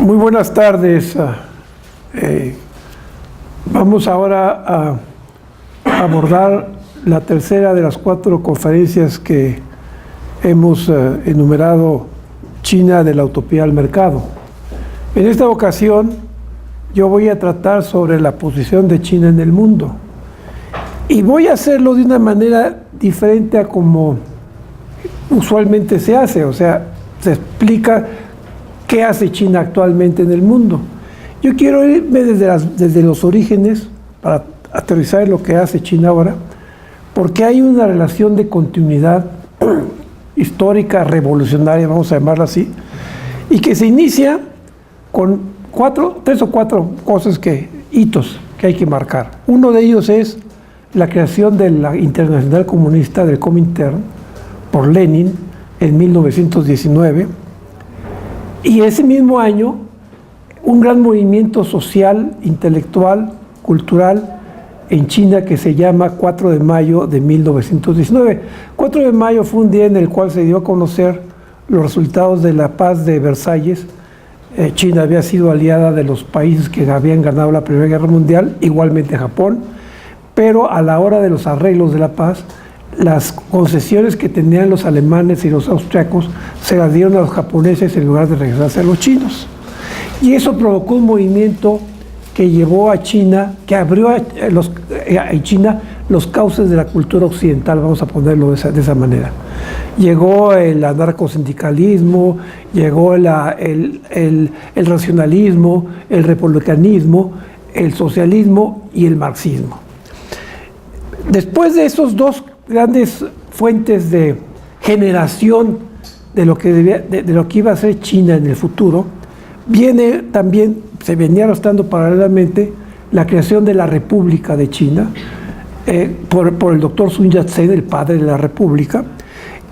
Muy buenas tardes. Vamos ahora a abordar la tercera de las 4 conferencias que hemos enumerado, China de la utopía al mercado. En esta ocasión yo voy a tratar sobre la posición de China en el mundo y voy a hacerlo de una manera diferente a como usualmente se hace, o sea, se explica qué hace China actualmente en el mundo. Yo quiero irme desde los orígenes para aterrizar en lo que hace China ahora, porque hay una relación de continuidad histórica, revolucionaria, vamos a llamarla así, y que se inicia con 3 o 4 hitos que hay que marcar. Uno de ellos es la creación de la Internacional Comunista del Comintern por Lenin en 1919, y ese mismo año un gran movimiento social, intelectual, cultural en China que se llama 4 de mayo de 1919. 4 de mayo fue un día en el cual se dio a conocer los resultados de la paz de Versalles. China había sido aliada de los países que habían ganado la Primera Guerra Mundial, igualmente Japón, pero a la hora de los arreglos de la paz, las concesiones que tenían los alemanes y los austriacos se las dieron a los japoneses en lugar de regresarse a los chinos. Y eso provocó un movimiento que llevó a China, que abrió en China los cauces de la cultura occidental, vamos a ponerlo de esa manera. Llegó el anarcosindicalismo, llegó el racionalismo, el republicanismo, el socialismo y el marxismo. Después de esos 2 grandes fuentes de generación de lo que iba a ser China en el futuro, viene también, se venía arrastrando paralelamente, la creación de la República de China por el doctor Sun Yat-sen, el padre de la República,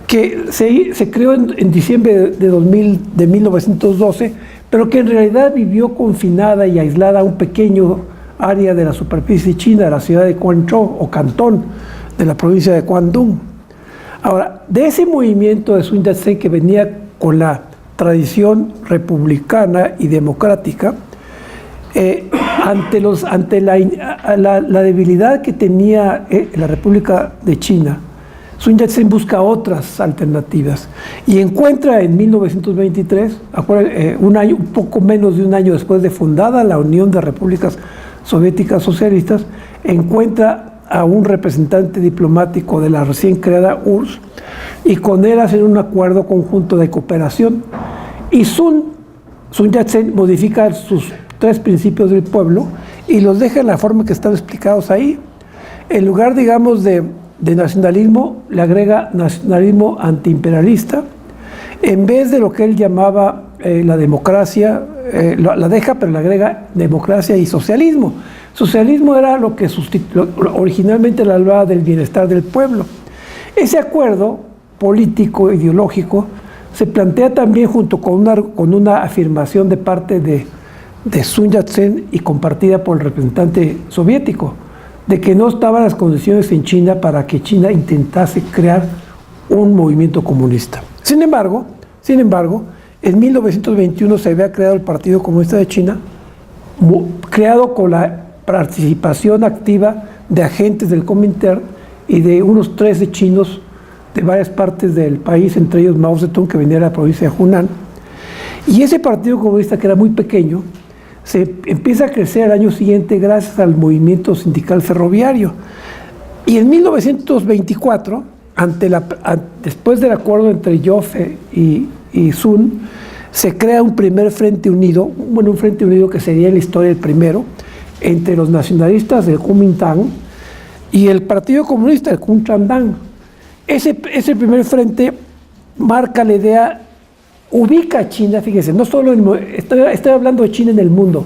que se creó en diciembre de 1912, pero que en realidad vivió confinada y aislada a un pequeño área de la superficie china, la ciudad de Guangzhou o Cantón de la provincia de Guangdong. Ahora, de ese movimiento de Sun Yat-sen que venía con la tradición republicana y democrática, ante la debilidad que tenía la República de China, Sun Yat-sen busca otras alternativas y encuentra en 1923, un poco menos de un año después de fundada la Unión de Repúblicas Soviéticas Socialistas, encuentra a un representante diplomático de la recién creada URSS y con él hacen un acuerdo conjunto de cooperación. Y Sun Yat-sen modifica sus 3 principios del pueblo y los deja en la forma que están explicados ahí. En lugar, digamos, de nacionalismo, le agrega nacionalismo antiimperialista. En vez de lo que él llamaba la democracia, la deja, pero le agrega democracia y socialismo. Socialismo era lo que originalmente le hablaba del bienestar del pueblo. Ese acuerdo político, ideológico, se plantea también junto con una afirmación de parte de Sun Yat-sen y compartida por el representante soviético, de que no estaban las condiciones en China para que China intentase crear un movimiento comunista. Sin embargo, en 1921 se había creado el Partido Comunista de China, creado con la participación activa de agentes del Comintern y de unos 13 chinos de varias partes del país, entre ellos Mao Zedong, que venía de la provincia de Hunan. Y ese Partido Comunista, que era muy pequeño, se empieza a crecer al año siguiente gracias al movimiento sindical ferroviario. Y en 1924, después del acuerdo entre Joffe y Sun, se crea un primer frente unido, un frente unido que sería en la historia el primero, entre los nacionalistas del Kuomintang y el Partido Comunista, el Kuomintang. Ese primer frente marca la idea, ubica a China, fíjense, no solo estoy hablando de China en el mundo.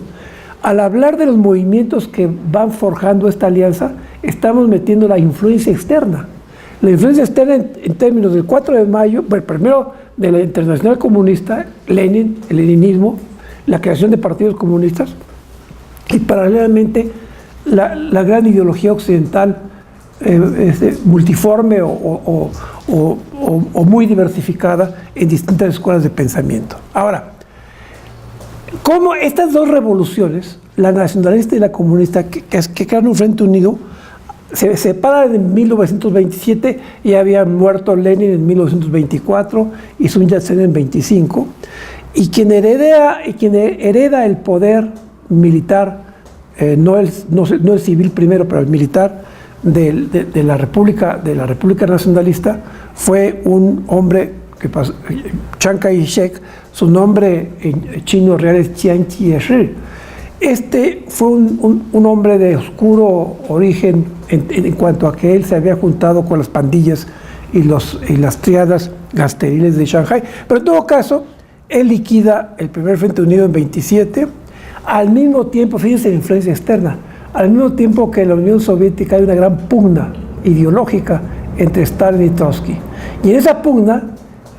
Al hablar de los movimientos que van forjando esta alianza, estamos metiendo la influencia externa. La influencia externa en términos del 4 de mayo, bueno, primero de la Internacional Comunista, Lenin, el leninismo, la creación de partidos comunistas, y paralelamente la gran ideología occidental multiforme o muy diversificada en distintas escuelas de pensamiento. Ahora, cómo estas dos revoluciones, la nacionalista y la comunista, que crean un frente unido, se separan en 1927, y había muerto Lenin en 1924 y Sun Yat-sen en 25, y quien hereda el poder militar, no el civil primero, pero el militar de la República Nacionalista, fue un hombre que pasó, Chiang Kai-shek. Su nombre en chino real es Chiang Chih-shih. Este fue un hombre de oscuro origen en cuanto a que él se había juntado con las pandillas y las triadas gangsteriles de Shanghái. Pero en todo caso, él liquida el primer Frente Unido en 27, al mismo tiempo, fíjense la influencia externa, al mismo tiempo que en la Unión Soviética hay una gran pugna ideológica entre Stalin y Trotsky. Y en esa pugna,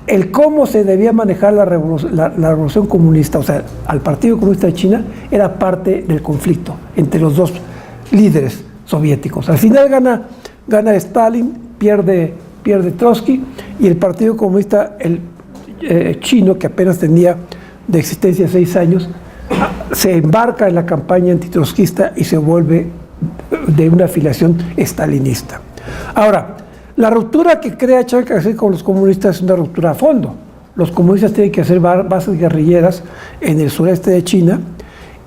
el cómo se debía manejar la revolución comunista, o sea, al Partido Comunista de China, era parte del conflicto entre los dos líderes soviéticos. Al final gana Stalin, pierde Trotsky, y el Partido Comunista chino, que apenas tenía de existencia 6 años, se embarca en la campaña antitrotskista y se vuelve de una afiliación stalinista. Ahora, la ruptura que crea Chiang Kai-shek con los comunistas es una ruptura a fondo. Los comunistas tienen que hacer bases guerrilleras en el sureste de China,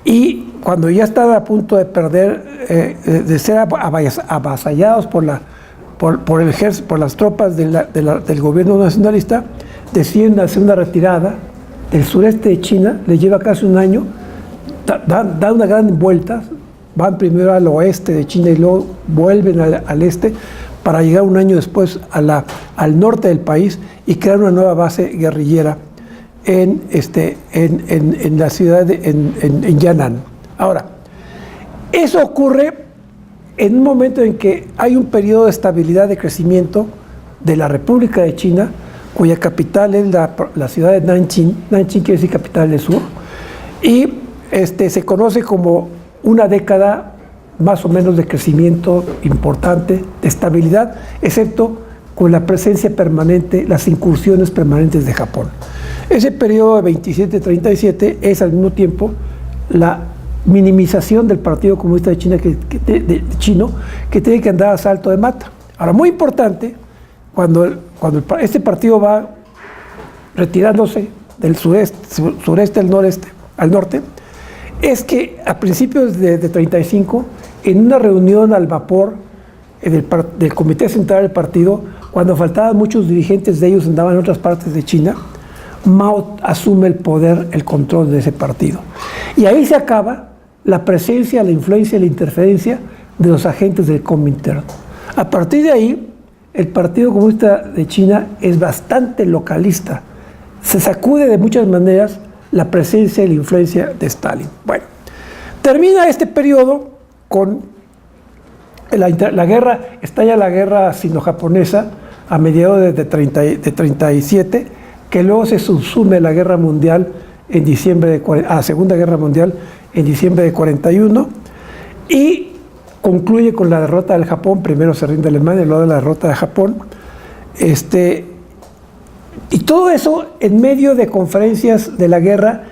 y cuando ya están a punto de perder, de ser avasallados por el ejército, por las tropas del gobierno nacionalista, deciden hacer una retirada del sureste de China. Les lleva casi un año, dan una gran vuelta, van primero al oeste de China y luego vuelven al este, para llegar un año después al norte del país y crear una nueva base guerrillera en la ciudad en Yan'an. Ahora, eso ocurre en un momento en que hay un periodo de estabilidad, de crecimiento de la República de China, cuya capital es la ciudad de Nanjing. Nanjing quiere decir capital del sur, y se conoce como una década más o menos de crecimiento importante, de estabilidad, excepto con la presencia permanente, las incursiones permanentes de Japón. Ese periodo de 27-37 es al mismo tiempo la minimización del Partido Comunista de China que tiene que andar a salto de mata. Ahora, muy importante, cuando este partido va retirándose del sureste al norte, es que a principios de 35, en una reunión al vapor del Comité Central del Partido, cuando faltaban muchos dirigentes de ellos, andaban en otras partes de China, Mao asume el poder, el control de ese partido. Y ahí se acaba la presencia, la influencia y la interferencia de los agentes del Comintern. A partir de ahí, el Partido Comunista de China es bastante localista. Se sacude de muchas maneras la presencia y la influencia de Stalin. Bueno, termina este periodo con estalla la guerra sino-japonesa a mediados de 37, que luego se subsume la guerra mundial en diciembre la Segunda Guerra Mundial en diciembre de 41, y concluye con la derrota del Japón. Primero se rinde Alemania, luego la derrota de Japón. Y todo eso en medio de conferencias de la guerra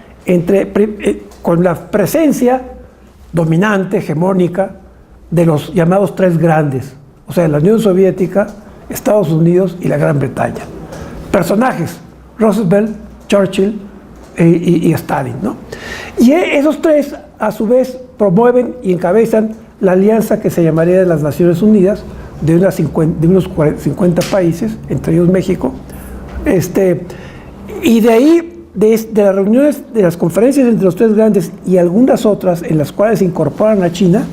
con la presencia dominante, hegemónica, de los llamados tres grandes, o sea, la Unión Soviética, Estados Unidos y la Gran Bretaña. Personajes: Roosevelt, Churchill y Stalin, ¿no? Y esos tres, a su vez, promueven y encabezan la alianza que se llamaría de las Naciones Unidas, de unos 50 países, entre ellos México. Y de ahí, de las reuniones, de las conferencias entre los tres grandes y algunas otras en las cuales se incorporan a China,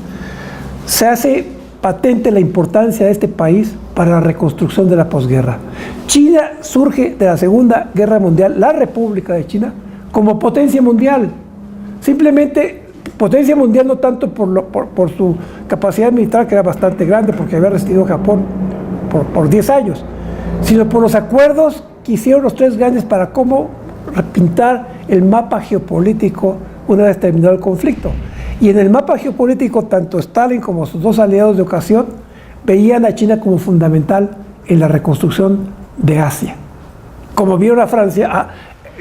se hace patente la importancia de este país para la reconstrucción de la posguerra. China surge de la Segunda Guerra Mundial, la República de China, como potencia mundial. Simplemente potencia mundial, no tanto por su capacidad militar, que era bastante grande porque había resistido Japón por 10 años, sino por los acuerdos que hicieron los tres grandes para cómo repintar el mapa geopolítico una vez terminado el conflicto. Y en el mapa geopolítico, tanto Stalin como sus dos aliados de ocasión veían a China como fundamental en la reconstrucción de Asia. Como vieron a Francia,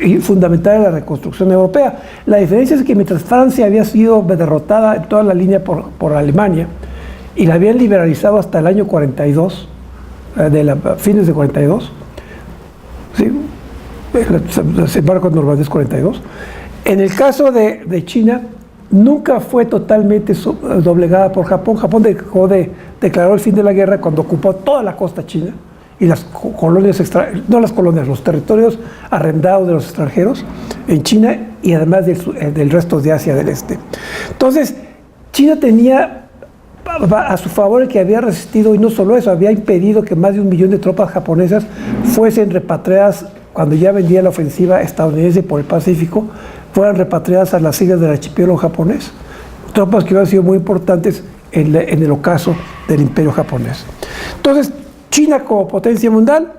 y fundamental en la reconstrucción europea. La diferencia es que mientras Francia había sido derrotada en toda la línea por Alemania y la habían liberalizado hasta el año 42, fines de 42, ¿sí? El desembarco normandés 42. En el caso de China, nunca fue totalmente doblegada por Japón. Japón declaró el fin de la guerra cuando ocupó toda la costa china y las colonias, los territorios arrendados de los extranjeros en China y además del resto de Asia del Este. Entonces, China tenía a su favor el que había resistido, y no solo eso, había impedido que más de 1 millón de tropas japonesas fuesen repatriadas cuando ya vendía la ofensiva estadounidense por el Pacífico, fueran repatriadas a las islas del archipiélago japonés. Tropas que habían sido muy importantes en el ocaso del imperio japonés. Entonces, China como potencia mundial,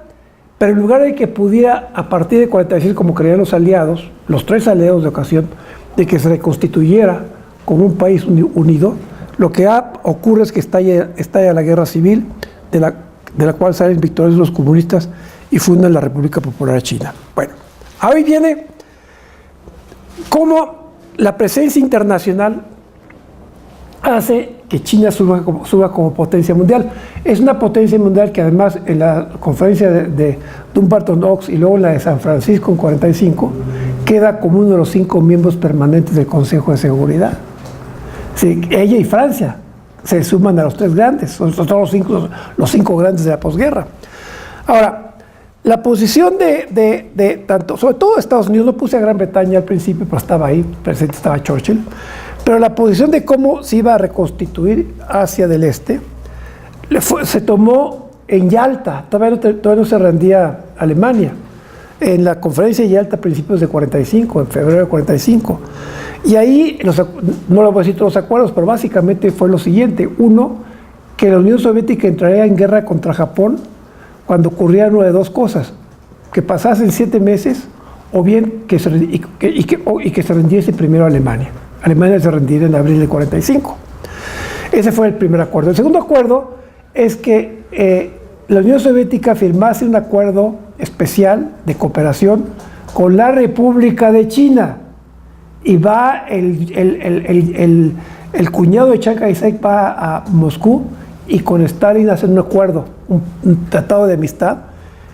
pero en lugar de que pudiera, a partir de 46, como creían los aliados, los 3 aliados de ocasión, de que se reconstituyera como un país unido, lo que ocurre es que estalla la guerra civil, de la cual salen victoriosos los comunistas y fundan la República Popular China. Bueno, ahí viene cómo la presencia internacional hace que China suba como potencia mundial. Es una potencia mundial que además en la conferencia de Dumbarton Oaks y luego en la de San Francisco en 45 queda como uno de los 5 miembros permanentes del Consejo de Seguridad. Sí, ella y Francia se suman a los 3 grandes, son todos los 5 grandes de la posguerra. Ahora, la posición de tanto, sobre todo Estados Unidos, no puse a Gran Bretaña al principio, pero estaba ahí, presente estaba Churchill, pero la posición de cómo se iba a reconstituir Asia del Este se tomó en Yalta, todavía no se rendía Alemania, en la conferencia de Yalta a principios de 45, en febrero de 45. Y ahí, no lo voy a decir todos los acuerdos, pero básicamente fue lo siguiente. Uno, que la Unión Soviética entraría en guerra contra Japón cuando ocurrieran una de 2 cosas: que pasasen 7 meses o bien que se rendiese primero Alemania. Alemania se rendiría en abril de 45. Ese fue el primer acuerdo. El segundo acuerdo es que la Unión Soviética firmase un acuerdo especial de cooperación con la República de China. Y va el cuñado de Chiang Kai-shek va a Moscú y con Stalin hacen un acuerdo, un tratado de amistad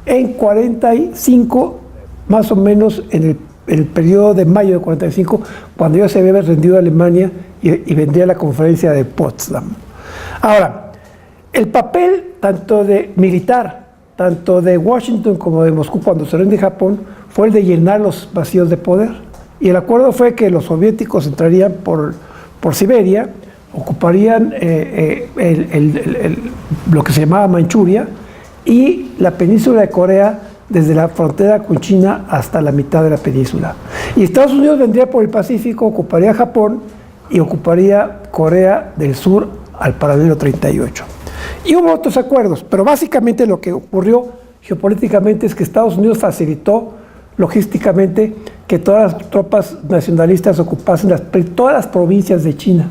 en 45, más o menos en el periodo de mayo de 45, cuando ya se había rendido a Alemania y vendría la conferencia de Potsdam. Ahora, el papel tanto militar, tanto de Washington como de Moscú cuando se rinde Japón, fue el de llenar los vacíos de poder. Y el acuerdo fue que los soviéticos entrarían por Siberia, ocuparían lo que se llamaba Manchuria y la península de Corea desde la frontera con China hasta la mitad de la península. Y Estados Unidos vendría por el Pacífico, ocuparía Japón y ocuparía Corea del Sur al paralelo 38. Y hubo otros acuerdos, pero básicamente lo que ocurrió geopolíticamente es que Estados Unidos facilitó logísticamente que todas las tropas nacionalistas ocupasen todas las provincias de China,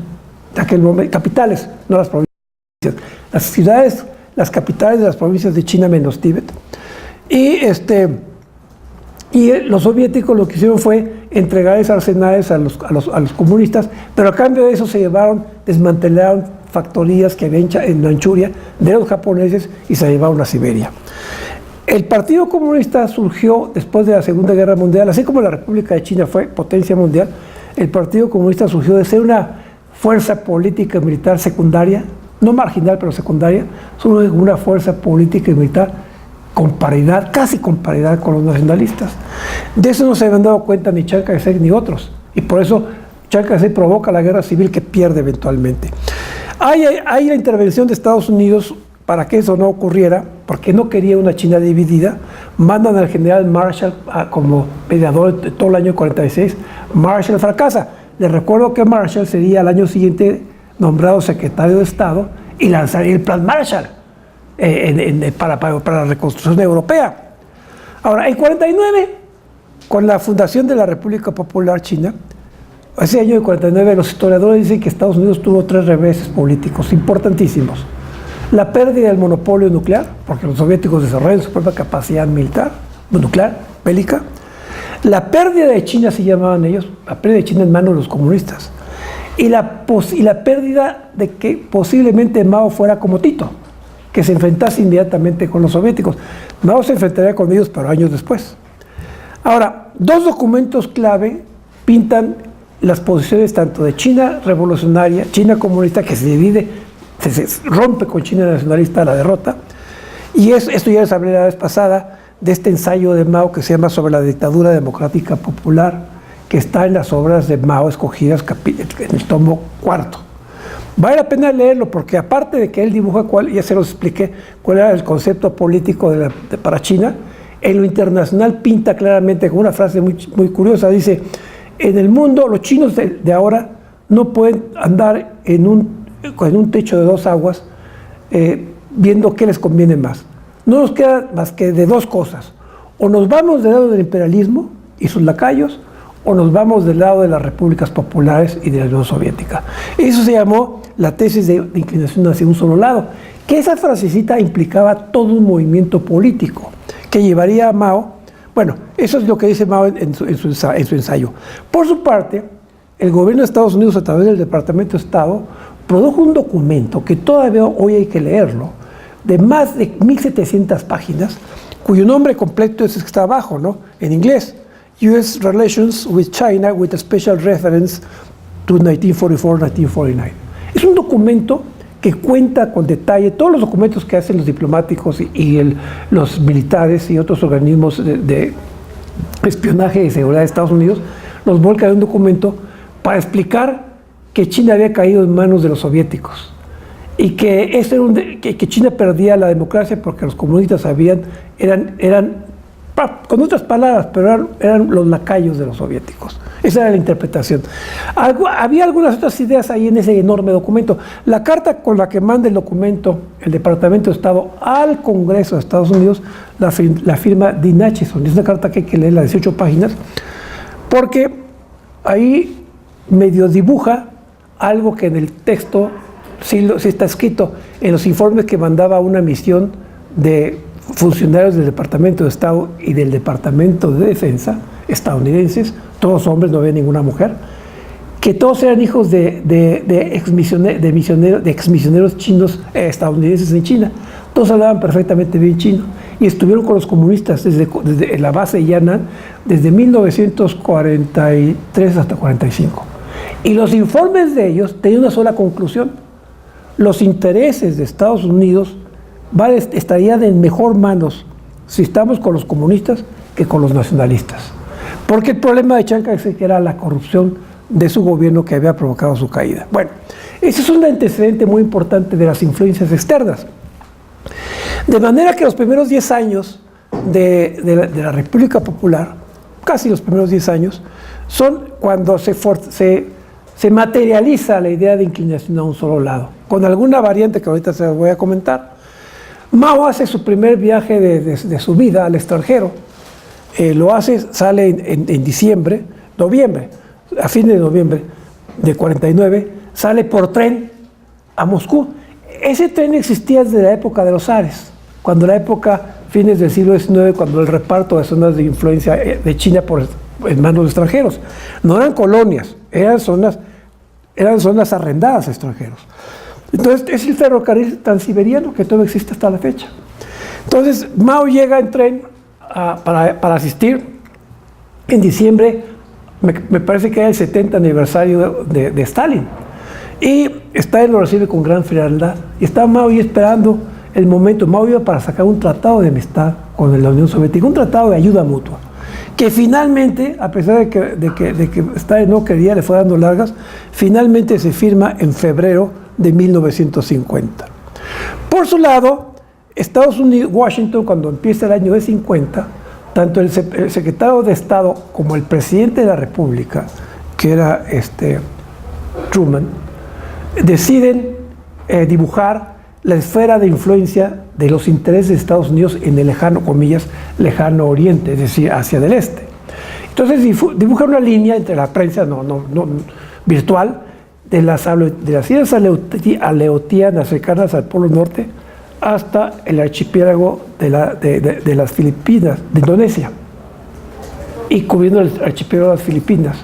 de aquel momento, capitales, no las provincias, las ciudades, las capitales de las provincias de China menos Tíbet. Y los soviéticos lo que hicieron fue entregar esos arsenales a los comunistas, pero a cambio de eso desmantelaron factorías que había en Manchuria de los japoneses y se llevaron a Siberia. El Partido Comunista surgió después de la Segunda Guerra Mundial, así como la República de China fue potencia mundial. El Partido Comunista surgió de ser una fuerza política y militar secundaria, no marginal, pero secundaria, surgió una fuerza política y militar con paridad, casi con paridad con los nacionalistas. De eso no se habían dado cuenta ni Chiang Kai-shek ni otros, y por eso Chiang Kai-shek provoca la guerra civil que pierde eventualmente. Hay la intervención de Estados Unidos para que eso no ocurriera, porque no quería una China dividida. Mandan al general Marshall como mediador de todo el año 46. Marshall fracasa. Les recuerdo que Marshall sería al año siguiente nombrado secretario de Estado y lanzaría el plan Marshall para la reconstrucción europea. Ahora, en 49, con la fundación de la República Popular China, ese año de 49, los historiadores dicen que Estados Unidos tuvo 3 reveses políticos importantísimos. La pérdida del monopolio nuclear, porque los soviéticos desarrollaron su propia capacidad militar, nuclear, bélica. La pérdida de China, se llamaban ellos, la pérdida de China en manos de los comunistas. Y la pérdida de que posiblemente Mao fuera como Tito, que se enfrentase inmediatamente con los soviéticos. Mao se enfrentaría con ellos, pero años después. Ahora, dos documentos clave pintan las posiciones tanto de China revolucionaria, China comunista, que se divide, se rompe con China nacionalista a la derrota, y esto ya les hablé la vez pasada, de este ensayo de Mao que se llama Sobre la dictadura democrática popular, que está en las obras de Mao escogidas en el tomo 4. Vale la pena leerlo porque aparte de que él dibuja, ya se los expliqué, cuál era el concepto político para China, en lo internacional pinta claramente con una frase muy curiosa, dice, en el mundo los chinos de ahora no pueden andar en un techo de dos aguas viendo qué les conviene más. No nos queda más que de dos cosas. O nos vamos del lado del imperialismo y sus lacayos, o nos vamos del lado de las repúblicas populares y de la Unión Soviética. Eso se llamó la tesis de inclinación hacia un solo lado, que esa frasecita implicaba todo un movimiento político que llevaría a Mao. Bueno, eso es lo que dice Mao en su ensayo. Por su parte, el gobierno de Estados Unidos, a través del Departamento de Estado, produjo un documento que todavía hoy hay que leerlo, de más de 1,700 páginas, cuyo nombre completo es el que está abajo, ¿no? En inglés, U.S. Relations with China with a Special Reference to 1944-1949. Es un documento que cuenta con detalle todos los documentos que hacen los diplomáticos y los militares y otros organismos de espionaje y seguridad de Estados Unidos, los volca en un documento para explicar que China había caído en manos de los soviéticos y que, que China perdía la democracia porque los comunistas eran con otras palabras, pero eran los lacayos de los soviéticos. Esa era la interpretación. Había algunas otras ideas ahí en ese enorme documento. La carta con la que manda el documento el Departamento de Estado al Congreso de Estados Unidos la firma Dean Acheson. Es una carta que hay que leer, 18 páginas, porque ahí medio dibuja algo que en el texto sí está escrito en los informes que mandaba una misión de funcionarios del Departamento de Estado y del Departamento de Defensa estadounidenses, todos hombres, no había ninguna mujer, que todos eran hijos de exmisioneros chinos estadounidenses en China. Todos hablaban perfectamente bien chino y estuvieron con los comunistas desde la base de Yan'an desde 1943 hasta 45. Y los informes de ellos tenían una sola conclusión: los intereses de Estados Unidos estarían en mejor manos si estamos con los comunistas que con los nacionalistas. Porque el problema de Chiang Kai-shek era la corrupción de su gobierno que había provocado su caída. Bueno, ese es un antecedente muy importante de las influencias externas. De manera que los primeros 10 años de la República Popular, casi los primeros 10 años, son cuando se materializa la idea de inclinación a un solo lado, con alguna variante que ahorita se las voy a comentar. Mao hace su primer viaje de su vida al extranjero. Sale en noviembre, a fin de noviembre de 49, sale por tren a Moscú. Ese tren existía desde la época de los zares, cuando la época, fines del siglo XIX, cuando el reparto de zonas de influencia de China en manos de extranjeros. No eran colonias, eran zonas arrendadas a extranjeros. Entonces, es el ferrocarril transiberiano que todavía existe hasta la fecha. Entonces, Mao llega en tren para asistir en diciembre, me parece que era el 70 aniversario de Stalin. Y Stalin lo recibe con gran frialdad. Y está Mao ahí esperando el momento. Mao iba para sacar un tratado de amistad con la Unión Soviética, un tratado de ayuda mutua, que finalmente, a pesar de que Stalin no quería, le fue dando largas, finalmente se firma en febrero de 1950. Por su lado, Estados Unidos, Washington, cuando empieza el año de 50, tanto el secretario de Estado como el presidente de la República, que era Truman, deciden dibujar la esfera de influencia de los intereses de Estados Unidos en el lejano, comillas, lejano oriente, es decir, hacia el este. Entonces dibujan una línea entre la prensa virtual de las islas aleutianas cercanas al Polo Norte hasta el archipiélago de las Filipinas, de Indonesia. y cubriendo el archipiélago de las Filipinas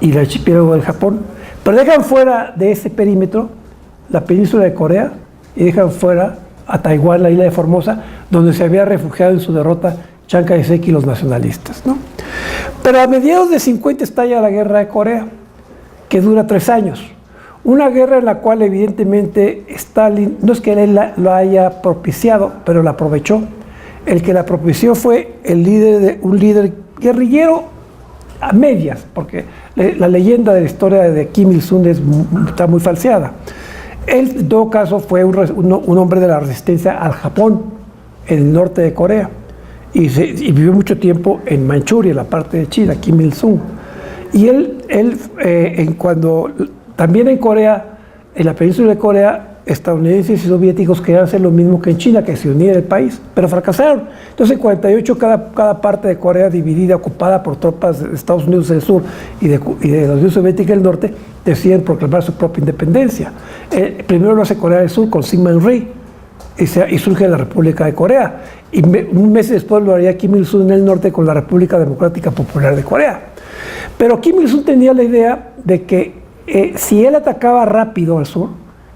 y el archipiélago del Japón. Pero dejan fuera de ese perímetro la península de Corea y dejan fuera a Taiwán, la isla de Formosa, donde se había refugiado en su derrota Chiang Kai-shek y los nacionalistas, ¿no? Pero a mediados de 50 estalla la guerra de Corea, que dura 3 años. Una guerra en la cual evidentemente Stalin, no es que él lo haya propiciado, pero la aprovechó. El que la propició fue un líder guerrillero a medias, porque la leyenda de la historia de Kim Il-sung está muy falseada. Él, en todo caso, fue un hombre de la resistencia al Japón, en el norte de Corea, y vivió mucho tiempo en Manchuria, la parte de China, Kim Il-sung. Y también en Corea, en la península de Corea, estadounidenses y soviéticos querían hacer lo mismo que en China, que se uniera el país, pero fracasaron. Entonces en 48 cada parte de Corea dividida, ocupada por tropas de Estados Unidos del sur y de la Unión Soviética del norte, deciden proclamar su propia independencia. Primero lo hace Corea del Sur con Syngman Rhee y surge la República de Corea. Y un mes después lo haría Kim Il-sung en el norte con la República Democrática Popular de Corea. Pero Kim Il-sung tenía la idea de que si él atacaba rápido al sur,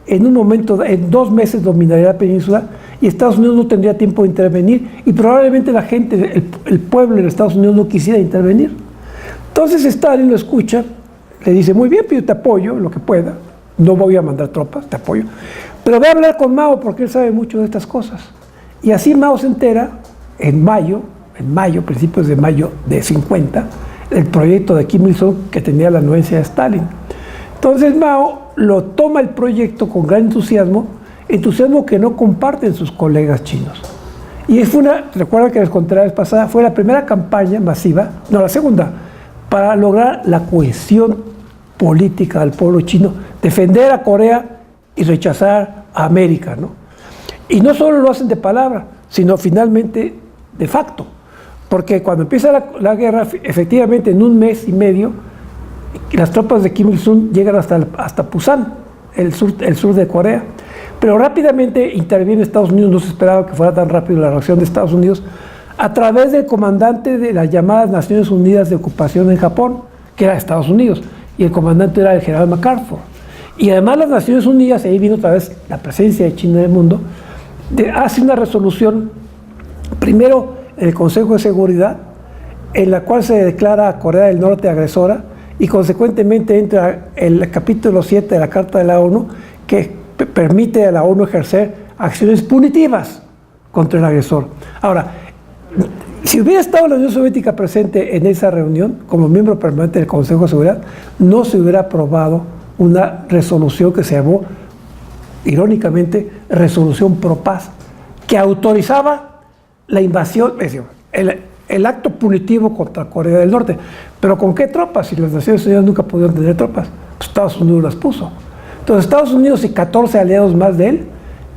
en un momento, en 2 meses dominaría la península y Estados Unidos no tendría tiempo de intervenir y probablemente la gente, el pueblo en Estados Unidos no quisiera intervenir. Entonces Stalin lo escucha, le dice, muy bien, pero yo te apoyo lo que pueda, no voy a mandar tropas, te apoyo, pero voy a hablar con Mao porque él sabe mucho de estas cosas. Y así Mao se entera en mayo, principios de mayo de 50, el proyecto de Kim Il-sung que tenía la anuencia de Stalin. Entonces Mao lo toma el proyecto con gran entusiasmo que no comparten sus colegas chinos. Y recuerda que les conté la vez pasada, fue la primera campaña masiva, no, la segunda, para lograr la cohesión política del pueblo chino, defender a Corea y rechazar a América, ¿no? Y no solo lo hacen de palabra, sino finalmente de facto, porque cuando empieza la guerra, efectivamente en 1 mes y medio, las tropas de Kim Il-sung llegan hasta Pusan, el sur de Corea. Pero rápidamente interviene Estados Unidos, no se esperaba que fuera tan rápido la reacción de Estados Unidos, a través del comandante de las llamadas Naciones Unidas de Ocupación en Japón, que era Estados Unidos, y el comandante era el general MacArthur. Y además las Naciones Unidas, ahí vino otra vez la presencia de China en el mundo, hace una resolución, primero en el Consejo de Seguridad, en la cual se declara a Corea del Norte agresora, y consecuentemente entra el capítulo 7 de la Carta de la ONU, que permite a la ONU ejercer acciones punitivas contra el agresor. Ahora, si hubiera estado la Unión Soviética presente en esa reunión, como miembro permanente del Consejo de Seguridad, no se hubiera aprobado una resolución que se llamó, irónicamente, Resolución Pro Paz, que autorizaba la invasión, es decir, el acto punitivo contra Corea del Norte. ¿Pero con qué tropas? Si las Naciones Unidas nunca pudieron tener tropas, pues Estados Unidos las puso. Entonces Estados Unidos y 14 aliados más de él,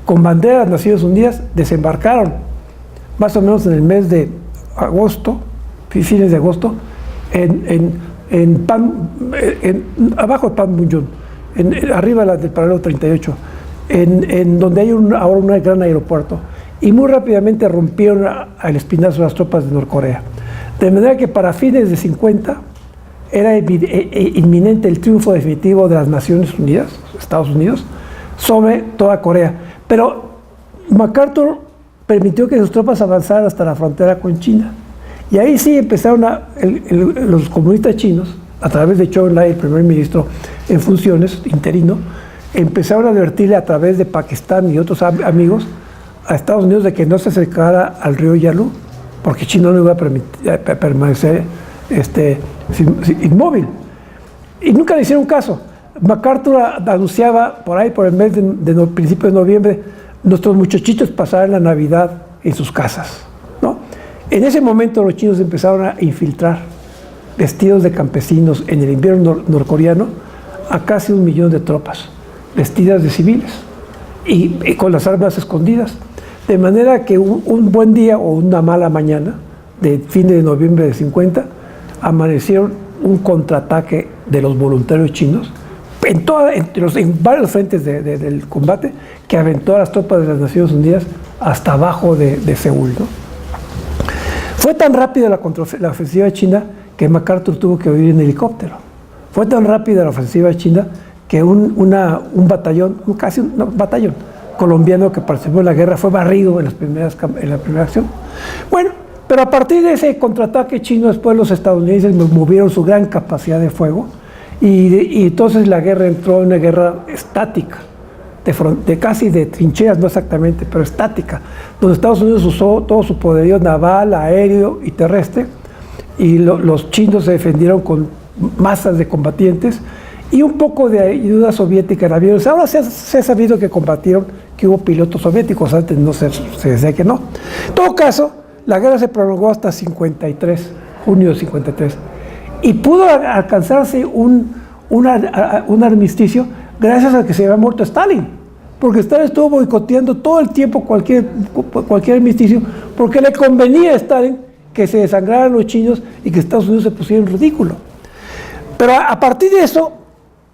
con bandera de las Naciones Unidas, desembarcaron más o menos en el mes de agosto, fines de agosto, abajo de Panmunjom, arriba del paralelo 38, en donde hay ahora un gran aeropuerto. Y muy rápidamente rompieron al espinazo las tropas de Norcorea. De manera que para fines de 50 era inminente el triunfo definitivo de las Naciones Unidas, Estados Unidos, sobre toda Corea. Pero MacArthur permitió que sus tropas avanzaran hasta la frontera con China. Y ahí sí empezaron los comunistas chinos, a través de Zhou Enlai, el primer ministro en funciones, interino, empezaron a advertirle a través de Pakistán y otros amigos a Estados Unidos de que no se acercara al río Yalu, porque China no iba a permanecer inmóvil. Y nunca le hicieron caso. MacArthur anunciaba por ahí, por el mes de principio de noviembre, nuestros muchachitos pasarán la Navidad en sus casas, ¿no? En ese momento los chinos empezaron a infiltrar, vestidos de campesinos en el invierno norcoreano, a casi 1 millón de tropas, vestidas de civiles y con las armas escondidas. De manera que un buen día o una mala mañana, de fin de noviembre de 50, amanecieron un contraataque de los voluntarios chinos en varios frentes del combate, que aventó a las tropas de las Naciones Unidas hasta abajo de Seúl, ¿no? Fue tan rápida la ofensiva china que MacArthur tuvo que huir en helicóptero. Fue tan rápida la ofensiva china que un batallón, casi un batallón colombiano que participó en la guerra fue barrido en la primera acción. Bueno, pero a partir de ese contraataque chino, después los estadounidenses movieron su gran capacidad de fuego y entonces la guerra entró en una guerra estática, casi de trincheras, no exactamente, pero estática, donde Estados Unidos usó todo su poderío naval, aéreo y terrestre, y los chinos se defendieron con masas de combatientes y un poco de ayuda soviética en aviones. Ahora se ha sabido que combatieron, que hubo pilotos soviéticos, antes no se decía que no. En todo caso, la guerra se prolongó hasta junio de 53, y pudo alcanzarse un armisticio gracias a que se había muerto Stalin, porque Stalin estuvo boicoteando todo el tiempo cualquier armisticio, porque le convenía a Stalin que se desangraran los chinos y que Estados Unidos se pusiera en ridículo. Pero a partir de eso,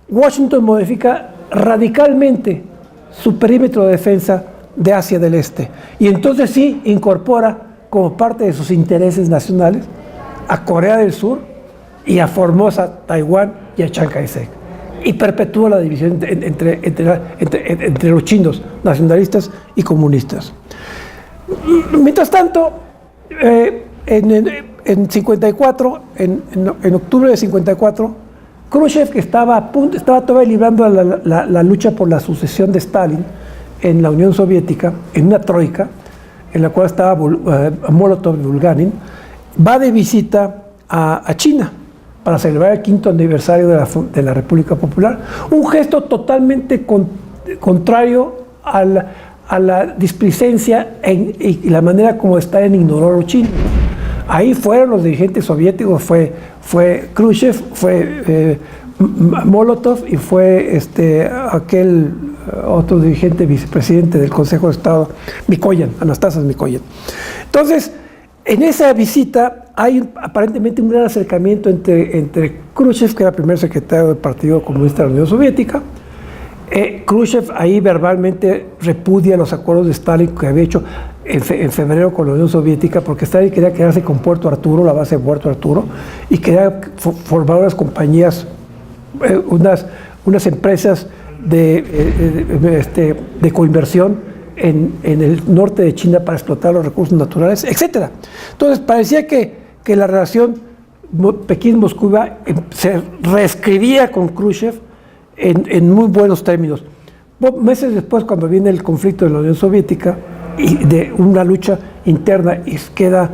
Washington modifica radicalmente su perímetro de defensa de Asia del Este, y entonces sí incorpora como parte de sus intereses nacionales a Corea del Sur y a Formosa, Taiwán y a Chiang Kai-shek, y perpetúa la división entre los chinos nacionalistas y comunistas. Mientras tanto, en 54, en octubre de 54, Khrushchev, que estaba todavía librando la lucha por la sucesión de Stalin en la Unión Soviética, en una troika, en la cual estaba Molotov y Bulgarin, va de visita a China para celebrar el 5º aniversario de la República Popular, un gesto totalmente contrario a la displicencia y la manera como Stalin ignoró a los chinos. Ahí fueron los dirigentes soviéticos, fue Khrushchev, fue Molotov y fue aquel otro dirigente vicepresidente del Consejo de Estado, Mikoyan, Anastasas Mikoyan. Entonces, en esa visita hay aparentemente un gran acercamiento entre Khrushchev, que era primer secretario del Partido Comunista de la Unión Soviética. Khrushchev ahí verbalmente repudia los acuerdos de Stalin que había hecho en febrero con la Unión Soviética, porque Stalin quería quedarse con Puerto Arturo, la base de Puerto Arturo, y quería formar unas compañías, unas empresas de coinversión en el norte de China para explotar los recursos naturales, etc. Entonces parecía que la relación Pekín-Moscú se reescribía con Khrushchev en muy buenos términos. Meses después, cuando viene el conflicto de la Unión Soviética y de una lucha interna y queda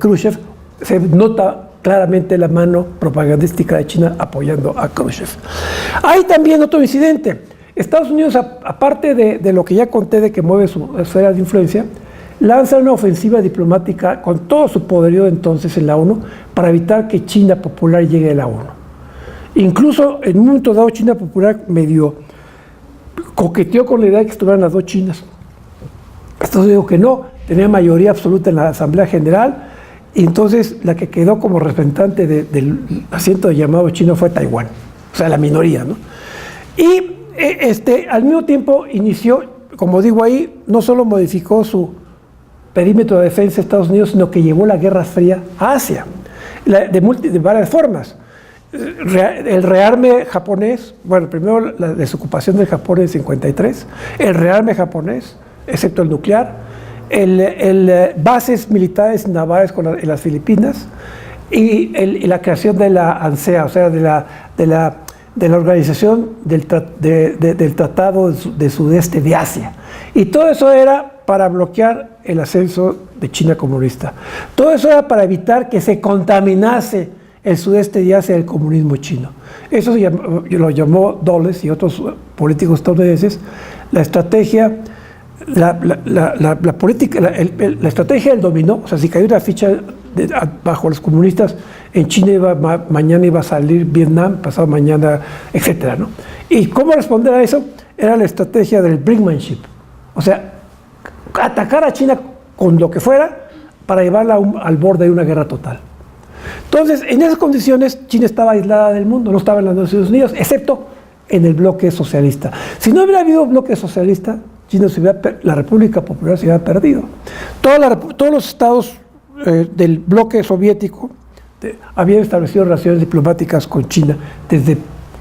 Khrushchev, se nota claramente la mano propagandística de China apoyando a Khrushchev. Hay también otro incidente. Estados Unidos, aparte de lo que ya conté de que mueve su esfera de influencia, lanza una ofensiva diplomática con todo su poderío entonces en la ONU para evitar que China Popular llegue a la ONU. Incluso en un momento dado China Popular medio coqueteó con la idea de que estuvieran las dos Chinas. Estados Unidos dijo que no, tenía mayoría absoluta en la Asamblea General, y entonces la que quedó como representante del asiento de llamado chino fue Taiwán, o sea, la minoría, ¿no? Y al mismo tiempo inició, como digo ahí, no solo modificó su perímetro de defensa de Estados Unidos, sino que llevó la Guerra Fría a Asia, de varias formas. El rearme japonés, bueno, primero la desocupación del Japón en 53, el rearme japonés, excepto el nuclear, bases militares y navales en las Filipinas, y la creación de la ANSEA, o sea, de la organización del Tratado de Sudeste de Asia. Y todo eso era para bloquear el ascenso de China comunista. Todo eso era para evitar que se contaminase el sudeste de Asia del comunismo chino. Eso lo llamó Dulles y otros políticos estadounidenses la estrategia, la política, la estrategia del dominó. O sea, si cayó una ficha bajo los comunistas, en China mañana iba a salir Vietnam, pasado mañana, etcétera, ¿no? ¿Y cómo responder a eso? Era la estrategia del brinkmanship. O sea, atacar a China con lo que fuera para llevarla al borde de una guerra total. Entonces, en esas condiciones, China estaba aislada del mundo, no estaba en las Naciones Unidas, excepto en el bloque socialista. Si no hubiera habido bloque socialista, la República Popular se hubiera perdido. Todos los estados del bloque soviético habían establecido relaciones diplomáticas con China desde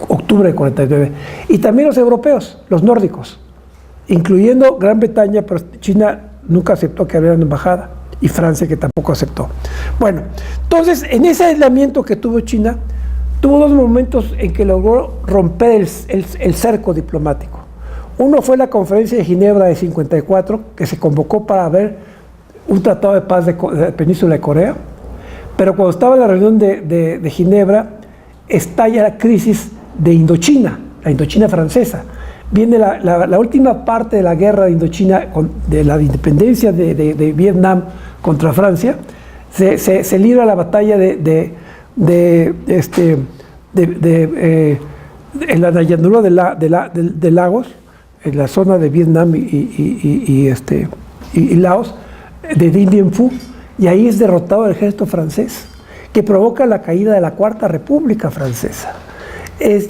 octubre de 49, y también los europeos, los nórdicos, incluyendo Gran Bretaña, pero China nunca aceptó que abriera una embajada, y Francia, que tampoco aceptó. Bueno, entonces, en ese aislamiento que tuvo China, tuvo dos momentos en que logró romper el cerco diplomático. Uno fue la Conferencia de Ginebra de 54, que se convocó para ver un tratado de paz de la península de Corea, pero cuando estaba en la reunión de Ginebra, estalla la crisis de Indochina, la Indochina francesa. Viene la última parte de la guerra de Indochina, de la independencia de Vietnam contra Francia. Se libra la batalla en la llanura de Lagos, en la zona de Vietnam y Laos, de Dien Bien Phu, y ahí es derrotado el ejército francés, que provoca la caída de la Cuarta República Francesa.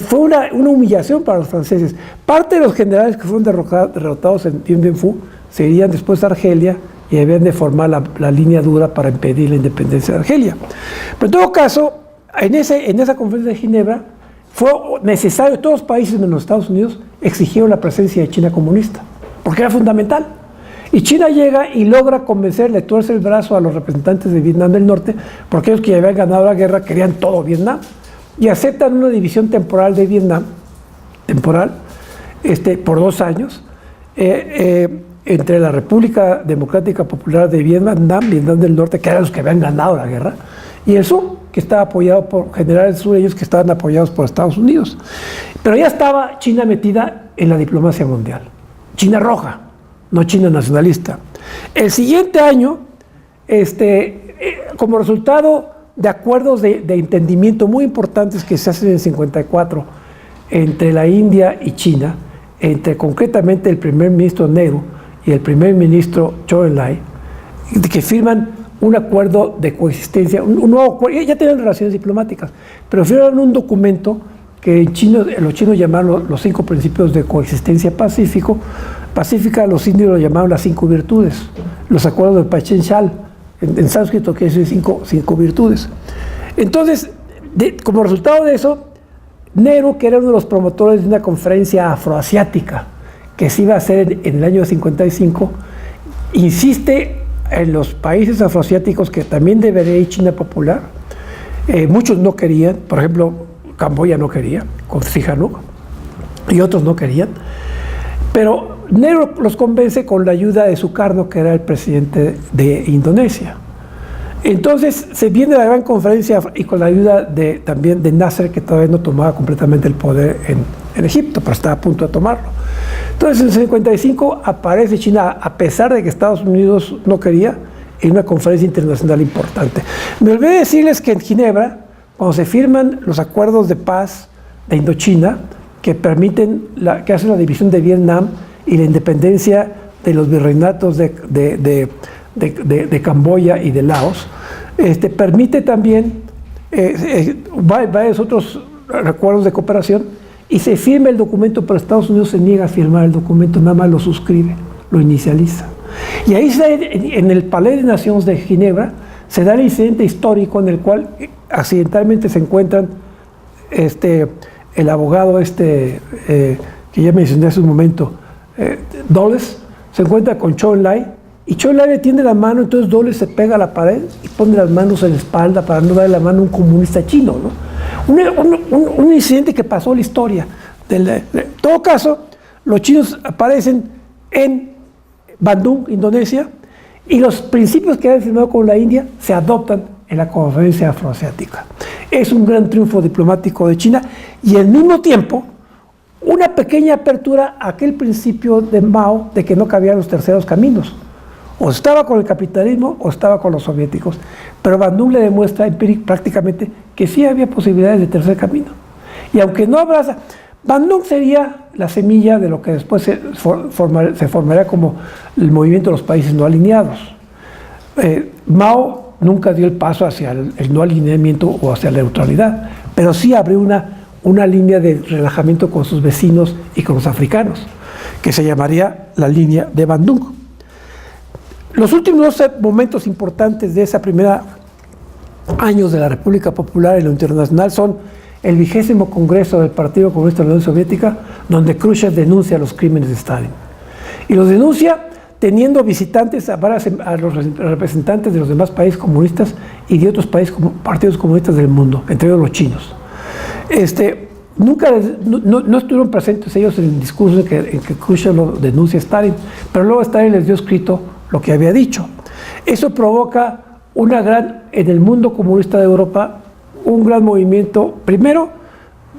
Fue una humillación para los franceses. Parte de los generales que fueron derrotados en Dien Bien Phu se irían después a Argelia y habían de formar la línea dura para impedir la independencia de Argelia. Pero en todo caso, en esa conferencia de Ginebra fue necesario, todos los países menos los Estados Unidos exigieron la presencia de China comunista, porque era fundamental. Y China llega y logra convencer, le tuerce el brazo a los representantes de Vietnam del Norte, porque ellos que ya habían ganado la guerra querían todo Vietnam, y aceptan una división temporal de Vietnam, por 2 años, entre la República Democrática Popular de Vietnam del Norte, que eran los que habían ganado la guerra, y el sur, que estaba apoyado por generales del sur, ellos que estaban apoyados por Estados Unidos. Pero ya estaba China metida en la diplomacia mundial. China roja, no China nacionalista. El siguiente año, como resultado de acuerdos de entendimiento muy importantes que se hacen en el 54 entre la India y China, entre concretamente el primer ministro Nehru y el primer ministro Zhou Enlai, que firman un acuerdo de coexistencia, un nuevo acuerdo, ya tenían relaciones diplomáticas, pero firman un documento que los chinos llamaron los 5 principios de coexistencia pacífica, los indios lo llamaron las 5 virtudes, los acuerdos de Pachen Shal, en sánscrito quiere decir 5 virtudes. Entonces, como resultado de eso, Nehru, que era uno de los promotores de una conferencia afroasiática que se iba a hacer en el año 55, insiste en los países afroasiáticos que también debería ir China popular. Muchos no querían, por ejemplo, Camboya no quería, con Sihanouk, y otros no querían, pero Nehru los convence con la ayuda de Sukarno, que era el presidente de Indonesia. Entonces se viene la gran conferencia y con la ayuda también de Nasser, que todavía no tomaba completamente el poder en Egipto, pero estaba a punto de tomarlo. Entonces en el 55 aparece China, a pesar de que Estados Unidos no quería, en una conferencia internacional importante. Me olvidé decirles que en Ginebra, cuando se firman los acuerdos de paz de Indochina, que hacen la división de Vietnam y la independencia de los virreinatos de Camboya y de Laos, permite también varios otros acuerdos de cooperación, y se firma el documento, pero Estados Unidos se niega a firmar el documento, nada más lo suscribe, lo inicializa. Y ahí en el Palais de Naciones de Ginebra se da el incidente histórico en el cual accidentalmente se encuentran el abogado que ya mencioné hace un momento, Dulles, se encuentra con Zhou Enlai, y Zhou Enlai le tiende la mano, entonces Dulles se pega a la pared y pone las manos en la espalda para no darle la mano a un comunista chino, ¿no? Un incidente que pasó en la historia. En todo caso, los chinos aparecen en Bandung, Indonesia, y los principios que habían firmado con la India se adoptan en la conferencia afroasiática. Es un gran triunfo diplomático de China, y al mismo tiempo una pequeña apertura a aquel principio de Mao de que no cabían los terceros caminos. O estaba con el capitalismo o estaba con los soviéticos. Pero Bandung le demuestra prácticamente que sí había posibilidades de tercer camino. Y aunque no abraza, Bandung sería la semilla de lo que después se formaría como el movimiento de los países no alineados. Mao nunca dio el paso hacia el no alineamiento o hacia la neutralidad, pero sí abrió una línea de relajamiento con sus vecinos y con los africanos, que se llamaría la línea de Bandung. Los últimos 2 momentos importantes de esa primera años de la República Popular en lo internacional son el 20º Congreso del Partido Comunista de la Unión Soviética, donde Khrushchev denuncia los crímenes de Stalin. Y los denuncia teniendo visitantes a los representantes de los demás países comunistas y de otros partidos comunistas del mundo, entre ellos los chinos. No estuvieron presentes ellos en el discurso en que Khrushchev lo denuncia a Stalin, pero luego Stalin les dio escrito lo que había dicho. Eso provoca en el mundo comunista de Europa, un gran movimiento, primero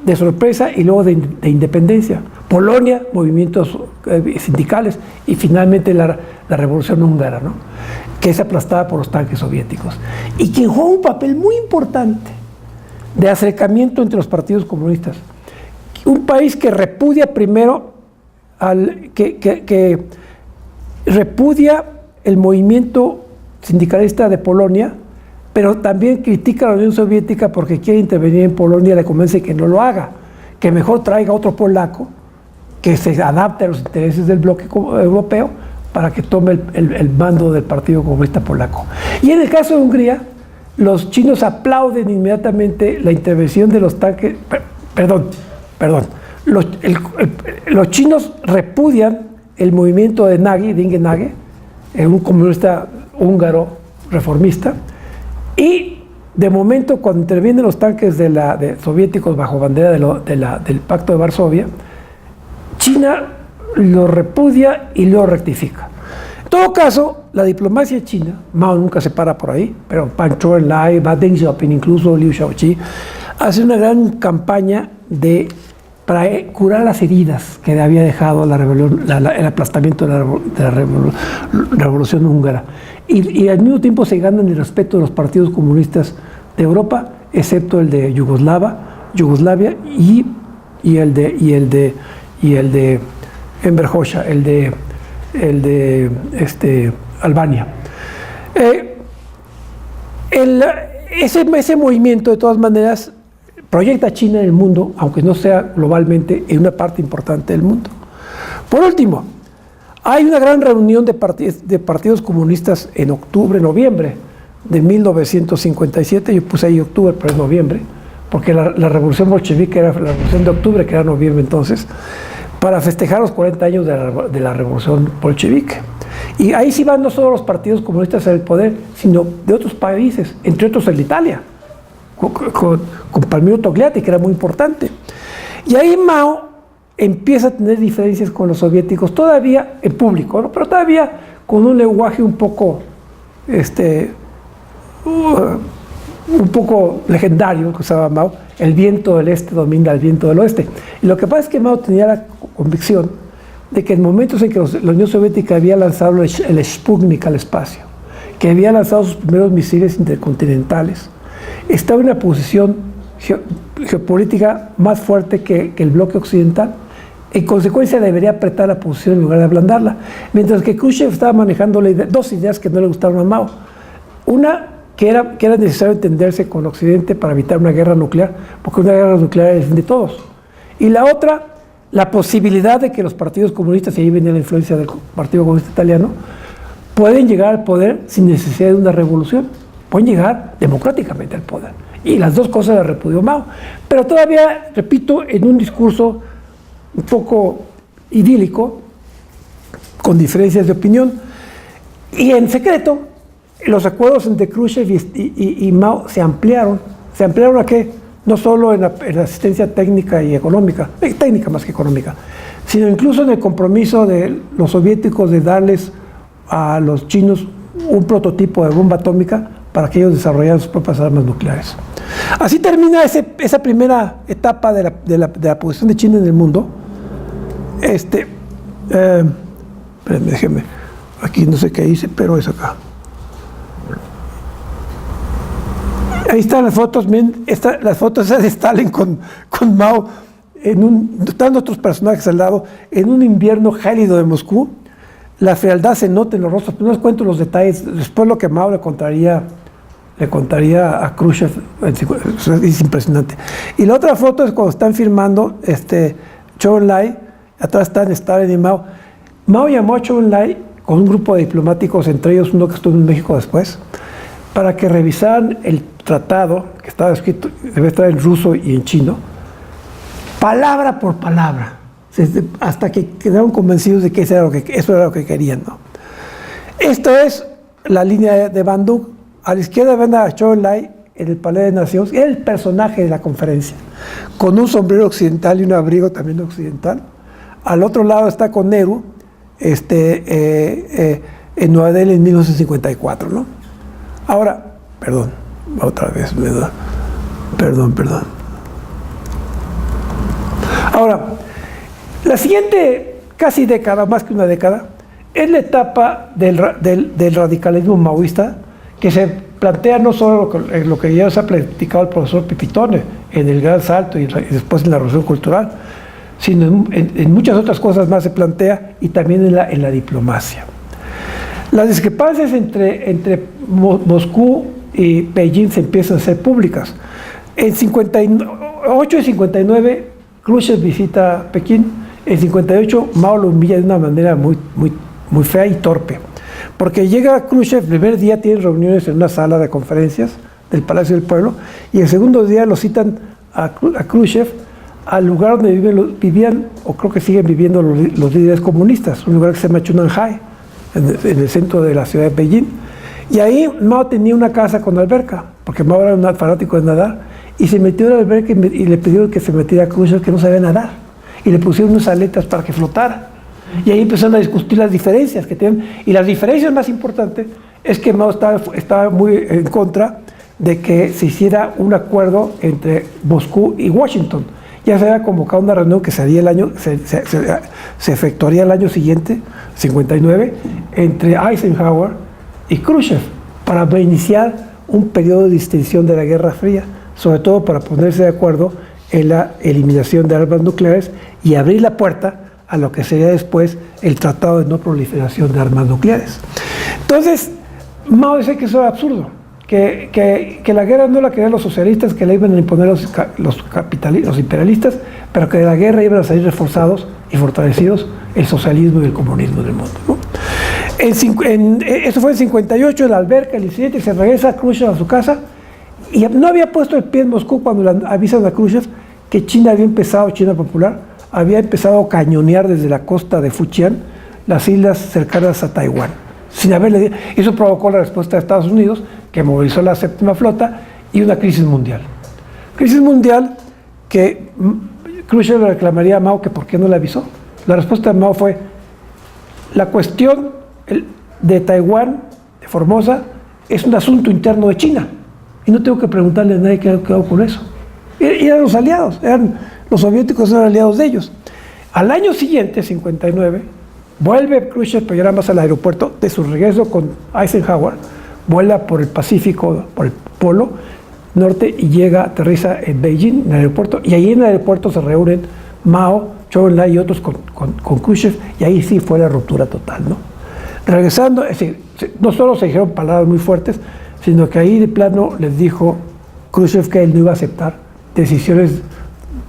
de sorpresa y luego de independencia. Polonia, movimientos sindicales y finalmente la revolución húngara, ¿no?, que es aplastada por los tanques soviéticos. Y quien juega un papel muy importante de acercamiento entre los partidos comunistas. Un país que repudia primero, que repudia el movimiento sindicalista de Polonia, pero también critica a la Unión Soviética porque quiere intervenir en Polonia, le convence que no lo haga, que mejor traiga otro polaco que se adapte a los intereses del bloque europeo para que tome el mando del Partido Comunista Polaco. Y en el caso de Hungría, los chinos aplauden inmediatamente la intervención de los tanques, los chinos repudian el movimiento de Inge Nagy, un comunista húngaro reformista, y de momento cuando intervienen los tanques soviéticos bajo bandera del Pacto de Varsovia, China lo repudia y lo rectifica. En todo caso, la diplomacia china, Mao nunca se para por ahí, pero Pan Chou Enlai, Deng Xiaoping, incluso Liu Shaoqi, hace una gran campaña para curar las heridas que había dejado el aplastamiento de la revolución húngara. Y al mismo tiempo se ganan el respeto de los partidos comunistas de Europa, excepto el de Yugoslavia y el de Enver Hoxha, el de Albania. Ese movimiento, de todas maneras, proyecta a China en el mundo, aunque no sea globalmente, en una parte importante del mundo. Por último, hay una gran reunión de partidos comunistas en noviembre de 1957, yo puse ahí octubre, pero es noviembre, porque la revolución bolchevique era la revolución de octubre, que era noviembre entonces, para festejar los 40 años de la revolución bolchevique. Y ahí sí van no solo los partidos comunistas al poder, sino de otros países, entre otros el de Italia, con Palmiro Togliatti, que era muy importante. Y ahí Mao empieza a tener diferencias con los soviéticos, todavía en público, ¿no?, pero todavía con un lenguaje un poco legendario que usaba Mao: el viento del este domina el viento del oeste. Y lo que pasa es que Mao tenía la convicción de que en momentos en que la Unión Soviética había lanzado el Sputnik al espacio, que había lanzado sus primeros misiles intercontinentales, estaba en una posición geopolítica más fuerte que el bloque occidental. En consecuencia, debería apretar la posición en lugar de ablandarla. Mientras que Khrushchev estaba manejando dos ideas que no le gustaron a Mao. Una, que era necesario entenderse con Occidente para evitar una guerra nuclear, porque una guerra nuclear es de todos. Y la otra, la posibilidad de que los partidos comunistas, y ahí venía la influencia del Partido Comunista Italiano, pueden llegar al poder sin necesidad de una revolución. Pueden llegar democráticamente al poder. Y las dos cosas las repudió Mao. Pero todavía, repito, en un discurso un poco idílico, con diferencias de opinión, y en secreto, los acuerdos entre Khrushchev y Mao se ampliaron. ¿Se ampliaron a qué? No solo en la asistencia técnica y económica, técnica más que económica, sino incluso en el compromiso de los soviéticos de darles a los chinos un prototipo de bomba atómica para que ellos desarrollaran sus propias armas nucleares. Así termina esa primera etapa de la posición de China en el mundo. Déjenme, aquí no sé qué hice, pero es acá. Ahí están las fotos, las fotos de Stalin con Mao, están otros personajes al lado, en un invierno gélido de Moscú. La frialdad se nota en los rostros, pero no les cuento los detalles. Después lo que Mao le contaría a Khrushchev, es impresionante. Y la otra foto es cuando están firmando Chou Enlai, atrás están Stalin y Mao. Mao llamó a Chou Enlai con un grupo de diplomáticos, entre ellos uno que estuvo en México después, para que revisaran el tratado, que estaba escrito, debe estar en ruso y en chino, palabra por palabra, hasta que quedaron convencidos de que eso era lo que querían, ¿no? Esto es la línea de Bandung. A la izquierda ven a Zhou Enlai en el Palacio de Naciones, el personaje de la conferencia, con un sombrero occidental y un abrigo también occidental. Al otro lado está con Nehru, en Nueva Delhi en 1954, ¿no? Ahora, perdón, otra vez, ¿verdad? Perdón. Ahora, la siguiente casi década, más que una década, es la etapa del radicalismo maoísta, que se plantea no solo lo que ya se ha platicado el profesor Pipitone en el Gran Salto y después en la Revolución Cultural, sino en muchas otras cosas más se plantea, y también en la diplomacia. Las discrepancias entre Moscú y Beijing se empiezan a hacer públicas. En 58 y 59, Khrushchev visita Pekín. En 58, Mao lo humilla de una manera muy fea y torpe. Porque llega Khrushchev, el primer día tienen reuniones en una sala de conferencias del Palacio del Pueblo, y el segundo día lo citan a Khrushchev al lugar donde vivían, o creo que siguen viviendo los líderes comunistas, un lugar que se llama Chunanhai, en el centro de la ciudad de Beijing. Y ahí Mao tenía una casa con alberca, porque Mao era un fanático de nadar, y se metió en la alberca y le pidió que se metiera a Khrushchev, que no sabía nadar, y le pusieron unas aletas para que flotara. Y ahí empezaron a discutir las diferencias que tienen, y las diferencias más importantes es que Mao estaba muy en contra de que se hiciera un acuerdo entre Moscú y Washington. Ya se había convocado una reunión que se efectuaría el año siguiente, 59, entre Eisenhower y Khrushchev, para iniciar un periodo de distensión de la Guerra Fría, sobre todo para ponerse de acuerdo en la eliminación de armas nucleares y abrir la puerta a lo que sería después el Tratado de No Proliferación de Armas Nucleares. Entonces, Mao dice que eso era absurdo, que la guerra no la querían los socialistas, que la iban a imponer los imperialistas, pero que de la guerra iban a salir reforzados y fortalecidos el socialismo y el comunismo del mundo, ¿no? Eso fue en 58, en la alberca, el incidente, se regresa Khrushchev a su casa, y no había puesto el pie en Moscú cuando le avisan a Khrushchev que China Popular, había empezado a cañonear desde la costa de Fujian las islas cercanas a Taiwán. Eso provocó la respuesta de Estados Unidos, que movilizó la séptima flota, y una crisis mundial. Crisis mundial que Khrushchev reclamaría a Mao que por qué no le avisó. La respuesta de Mao fue: la cuestión de Taiwán, de Formosa, es un asunto interno de China, y no tengo que preguntarle a nadie qué hago con eso. Y eran los aliados, los soviéticos eran aliados de ellos. Al año siguiente, 59, vuelve Khrushchev, pero ya era más al aeropuerto, de su regreso con Eisenhower, vuela por el Pacífico, por el Polo Norte, y aterriza en Beijing, en el aeropuerto, y ahí en el aeropuerto se reúnen Mao, Zhou Enlai y otros con Khrushchev, y ahí sí fue la ruptura total, ¿no? Regresando, es decir, no solo se dijeron palabras muy fuertes, sino que ahí de plano les dijo Khrushchev que él no iba a aceptar decisiones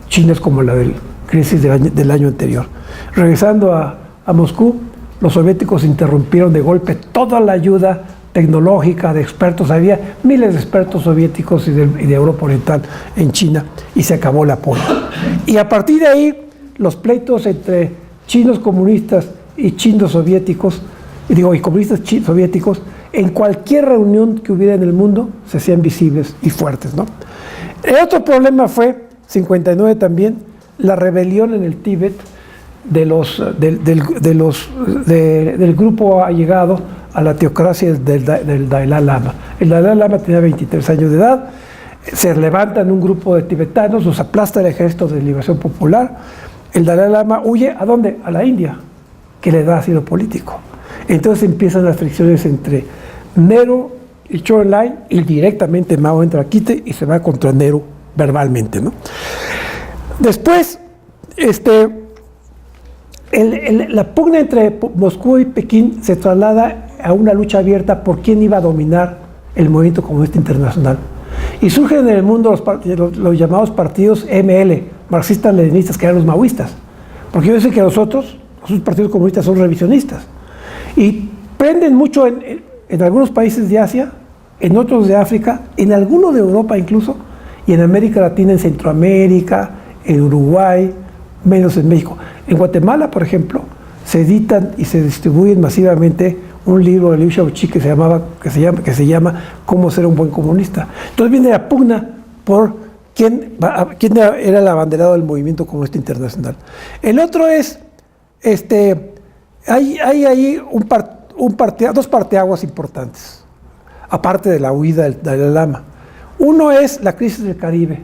chinas como la del crisis del año anterior. Regresando a Moscú, los soviéticos interrumpieron de golpe toda la ayuda tecnológica de expertos. Había miles de expertos soviéticos y de Europa Oriental en China, y se acabó el apoyo. Y a partir de ahí, los pleitos entre chinos comunistas y chinos soviéticos, y comunistas soviéticos, en cualquier reunión que hubiera en el mundo, se hacían visibles y fuertes, ¿no? El otro problema fue, 59 también, la rebelión en el Tíbet del grupo allegado a la teocracia del Dalai Lama. El Dalai Lama tenía 23 años de edad, se levantan un grupo de tibetanos, los aplasta el Ejército de Liberación Popular. El Dalai Lama huye, ¿a dónde? A la India, que le da asilo político. Entonces empiezan las fricciones entre Nehru y Zhou Enlai, y directamente Mao entra a quite y se va contra Nehru verbalmente, ¿no? Después, la pugna entre Moscú y Pekín se traslada a una lucha abierta por quién iba a dominar el movimiento comunista internacional. Y surgen en el mundo los llamados partidos ML, marxistas-leninistas, que eran los maoístas. Porque yo sé que los otros partidos comunistas son revisionistas. Y Prenden mucho en algunos países de Asia, en otros de África, en algunos de Europa incluso, y en América Latina, en Centroamérica, en Uruguay, menos en México. En Guatemala, por ejemplo, se editan y se distribuyen masivamente un libro de Liu Shaoqi que se llama Cómo ser un buen comunista. Entonces viene la pugna por quién era el abanderado del movimiento comunista internacional. El otro es, hay ahí dos parteaguas importantes, aparte de la huida del Dalai Lama. Uno es la crisis del Caribe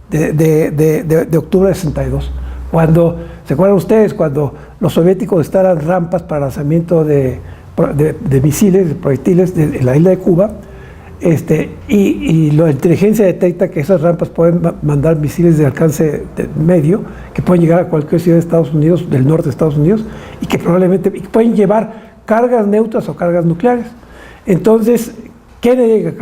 de octubre de 62. Cuando, ¿se acuerdan ustedes? Cuando los soviéticos instalan rampas para lanzamiento de misiles, de proyectiles en la isla de Cuba, y la inteligencia detecta que esas rampas pueden mandar misiles de alcance medio, que pueden llegar a cualquier ciudad de Estados Unidos, del norte de Estados Unidos, y que probablemente pueden llevar cargas neutras o cargas nucleares. Entonces, Kennedy, que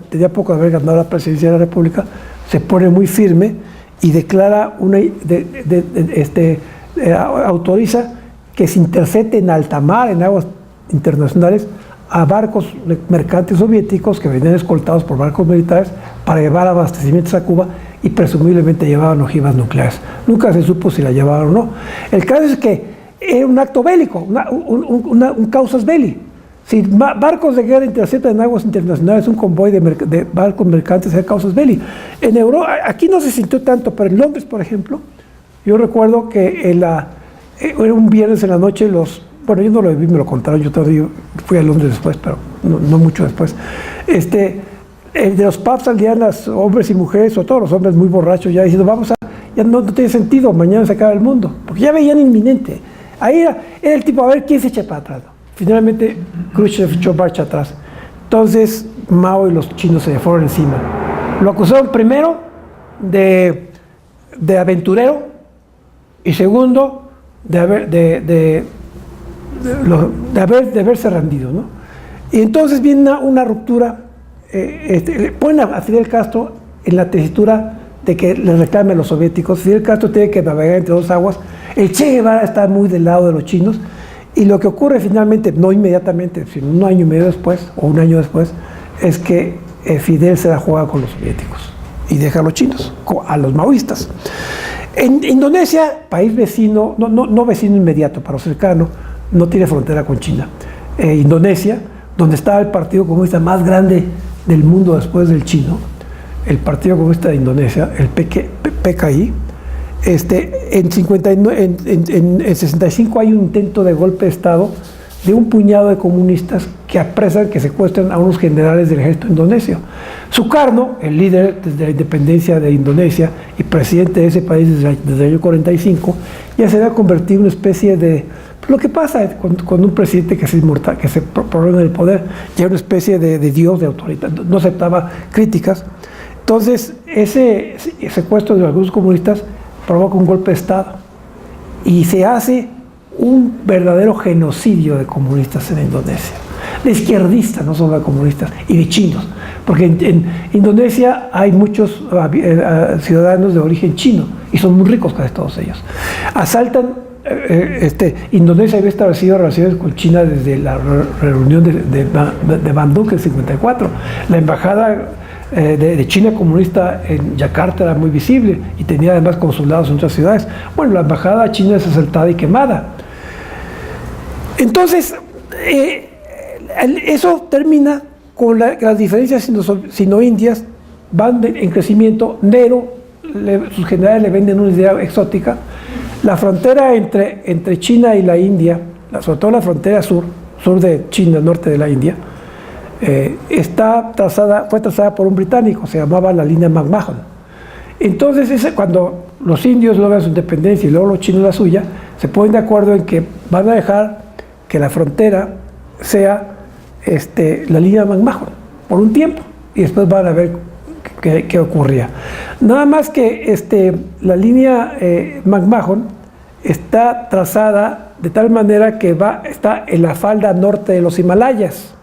tenía poco de haber ganado la presidencia de la República, se pone muy firme y declara autoriza que se intercepte en alta mar, en aguas internacionales, a barcos mercantes soviéticos que venían escoltados por barcos militares para llevar abastecimientos a Cuba y presumiblemente llevaban ojivas nucleares. Nunca se supo si la llevaban o no. El caso es que era un acto bélico, un casus belli. Si barcos de guerra interceptan en aguas internacionales un convoy de barcos mercantes, era casus belli. En Europa, aquí no se sintió tanto, pero en Londres, por ejemplo, yo recuerdo que era un viernes en la noche, bueno, yo no lo vi, me lo contaron, yo todavía fui a Londres después, pero no mucho después. De los pubs salían los hombres y mujeres, o todos los hombres muy borrachos, ya diciendo, ya no tiene sentido, mañana se acaba el mundo, porque ya veían inminente. Ahí era el tipo, a ver quién se echa para atrás, ¿no? Finalmente, Khrushchev echó marcha atrás. Entonces, Mao y los chinos se le fueron encima. Lo acusaron primero de aventurero y segundo, de haberse rendido, ¿no? Y entonces viene una ruptura, ponen a Fidel Castro en la tesitura de que le reclame a los soviéticos. Fidel Castro tiene que navegar entre dos aguas. El Che Guevara está muy del lado de los chinos. Y lo que ocurre finalmente, no inmediatamente, sino un año y medio después, o un año después, es que Fidel se la juega con los soviéticos y deja a los chinos, a los maoístas. En Indonesia, país vecino, no vecino inmediato, pero cercano, no tiene frontera con China. Indonesia, donde estaba el partido comunista más grande del mundo después del chino, el Partido Comunista de Indonesia, el PKI, en 65 hay un intento de golpe de Estado de un puñado de comunistas que apresan, que secuestran a unos generales del ejército indonesio. Sukarno, el líder desde la independencia de Indonesia y presidente de ese país desde el año 45, ya se había convertido en una especie de... Lo que pasa con un presidente que se prolonga en el poder, ya una especie de dios, de autoridad, no aceptaba críticas. Entonces, ese secuestro de algunos comunistas provoca un golpe de Estado y se hace un verdadero genocidio de comunistas en Indonesia, de izquierdistas, no solo de comunistas, y de chinos, porque en Indonesia hay muchos ciudadanos de origen chino y son muy ricos casi todos ellos. Asaltan, Indonesia había establecido relaciones con China desde la reunión de Bandung en 54. La embajada de China comunista en Yakarta era muy visible y tenía además consulados en otras ciudades. Bueno, la embajada china es asaltada y quemada. Entonces, eso termina con las diferencias sino-indias van en crecimiento. Nehru, sus generales le venden una idea exótica. La frontera entre China y la India, sobre todo la frontera sur de China, norte de la India, fue trazada por un británico, se llamaba la línea McMahon. Entonces, cuando los indios logran su independencia y luego los chinos la suya, se ponen de acuerdo en que van a dejar que la frontera sea la línea McMahon por un tiempo y después van a ver qué ocurría. Nada más que la línea McMahon está trazada de tal manera que está en la falda norte de los Himalayas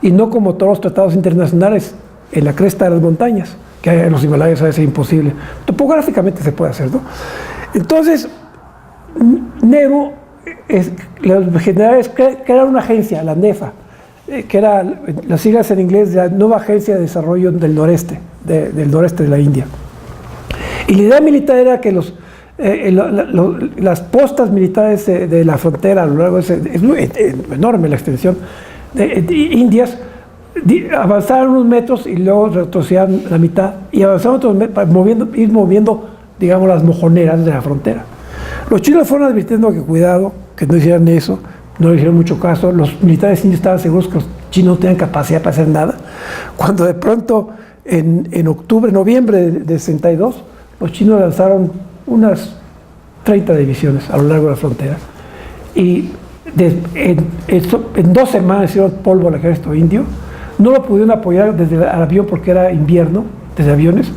y no como todos los tratados internacionales en la cresta de las montañas, que en los Himalayas a veces es imposible. Topográficamente se puede hacer, ¿no? Entonces, Nehru los generales crearon una agencia, la NEFA, que era las siglas en inglés de la Nueva Agencia de Desarrollo del Noreste, del noreste de la India. Y la idea militar era que las postas militares de la frontera a lo largo es enorme la extensión de Indias, avanzaron unos metros y luego retrocedían la mitad y avanzaron otros metros para ir moviendo, digamos, las mojoneras de la frontera. Los chinos fueron advirtiendo que cuidado, que no hicieran eso, no le hicieron mucho caso. Los militares indios estaban seguros que los chinos no tenían capacidad para hacer nada, cuando de pronto en noviembre de 62, los chinos lanzaron unas 30 divisiones a lo largo de la frontera y en 2 semanas hicieron polvo al ejército indio. No lo pudieron apoyar desde el avión porque era invierno, desde aviones,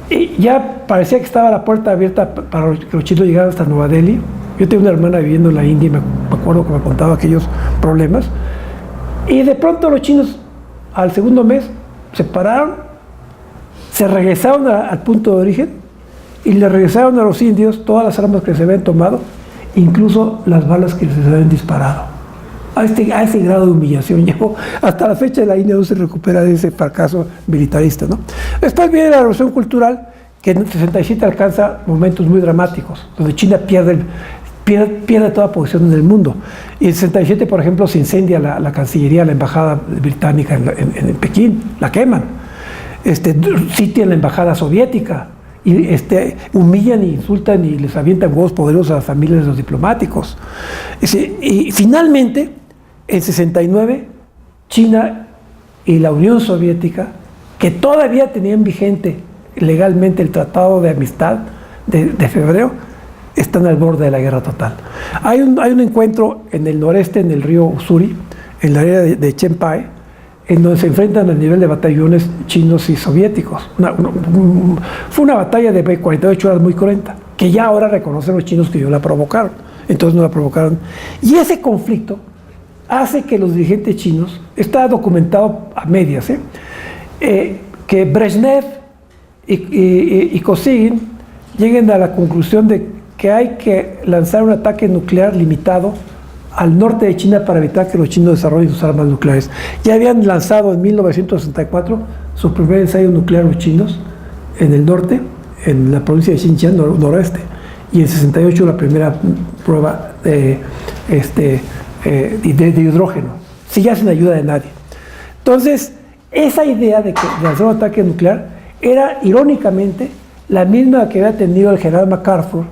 y ya parecía que estaba la puerta abierta para que los chinos llegaran hasta Nueva Delhi. Yo tengo una hermana viviendo en la India y me acuerdo que me contaba aquellos problemas, y de pronto los chinos al segundo mes se pararon, se regresaron al punto de origen y le regresaron a los indios todas las armas que se habían tomado, incluso las balas que se habían disparado. A ese grado de humillación llegó. Hasta la fecha de la India no se recupera de ese fracaso militarista, ¿no? Después viene la revolución cultural, que en el 67 alcanza momentos muy dramáticos, donde China pierde toda posición en el mundo. Y en el 67, por ejemplo, se incendia la Cancillería, la embajada británica en Pekín, la queman. Sitian la embajada soviética y humillan y insultan y les avientan huevos poderosos a las familias de los diplomáticos. Y finalmente, en 69, China y la Unión Soviética, que todavía tenían vigente legalmente el Tratado de Amistad de febrero, están al borde de la guerra total. Hay un encuentro en el noreste, en el río Ussuri, en la área de Chenpai, en donde se enfrentan al nivel de batallones chinos y soviéticos. Fue una batalla de 48 horas muy cruenta, que ya ahora reconocen los chinos que ellos la provocaron, entonces no la provocaron. Y ese conflicto hace que los dirigentes chinos, está documentado a medias, que Brezhnev y Kosygin lleguen a la conclusión de que hay que lanzar un ataque nuclear limitado al norte de China para evitar que los chinos desarrollen sus armas nucleares. Ya habían lanzado en 1964 su primer ensayo nuclear los chinos en el norte, en la provincia de Xinjiang, noroeste, y en 68 la primera prueba de hidrógeno, sin ayuda de nadie. Entonces, esa idea de lanzar un ataque nuclear era, irónicamente, la misma que había tenido el general MacArthur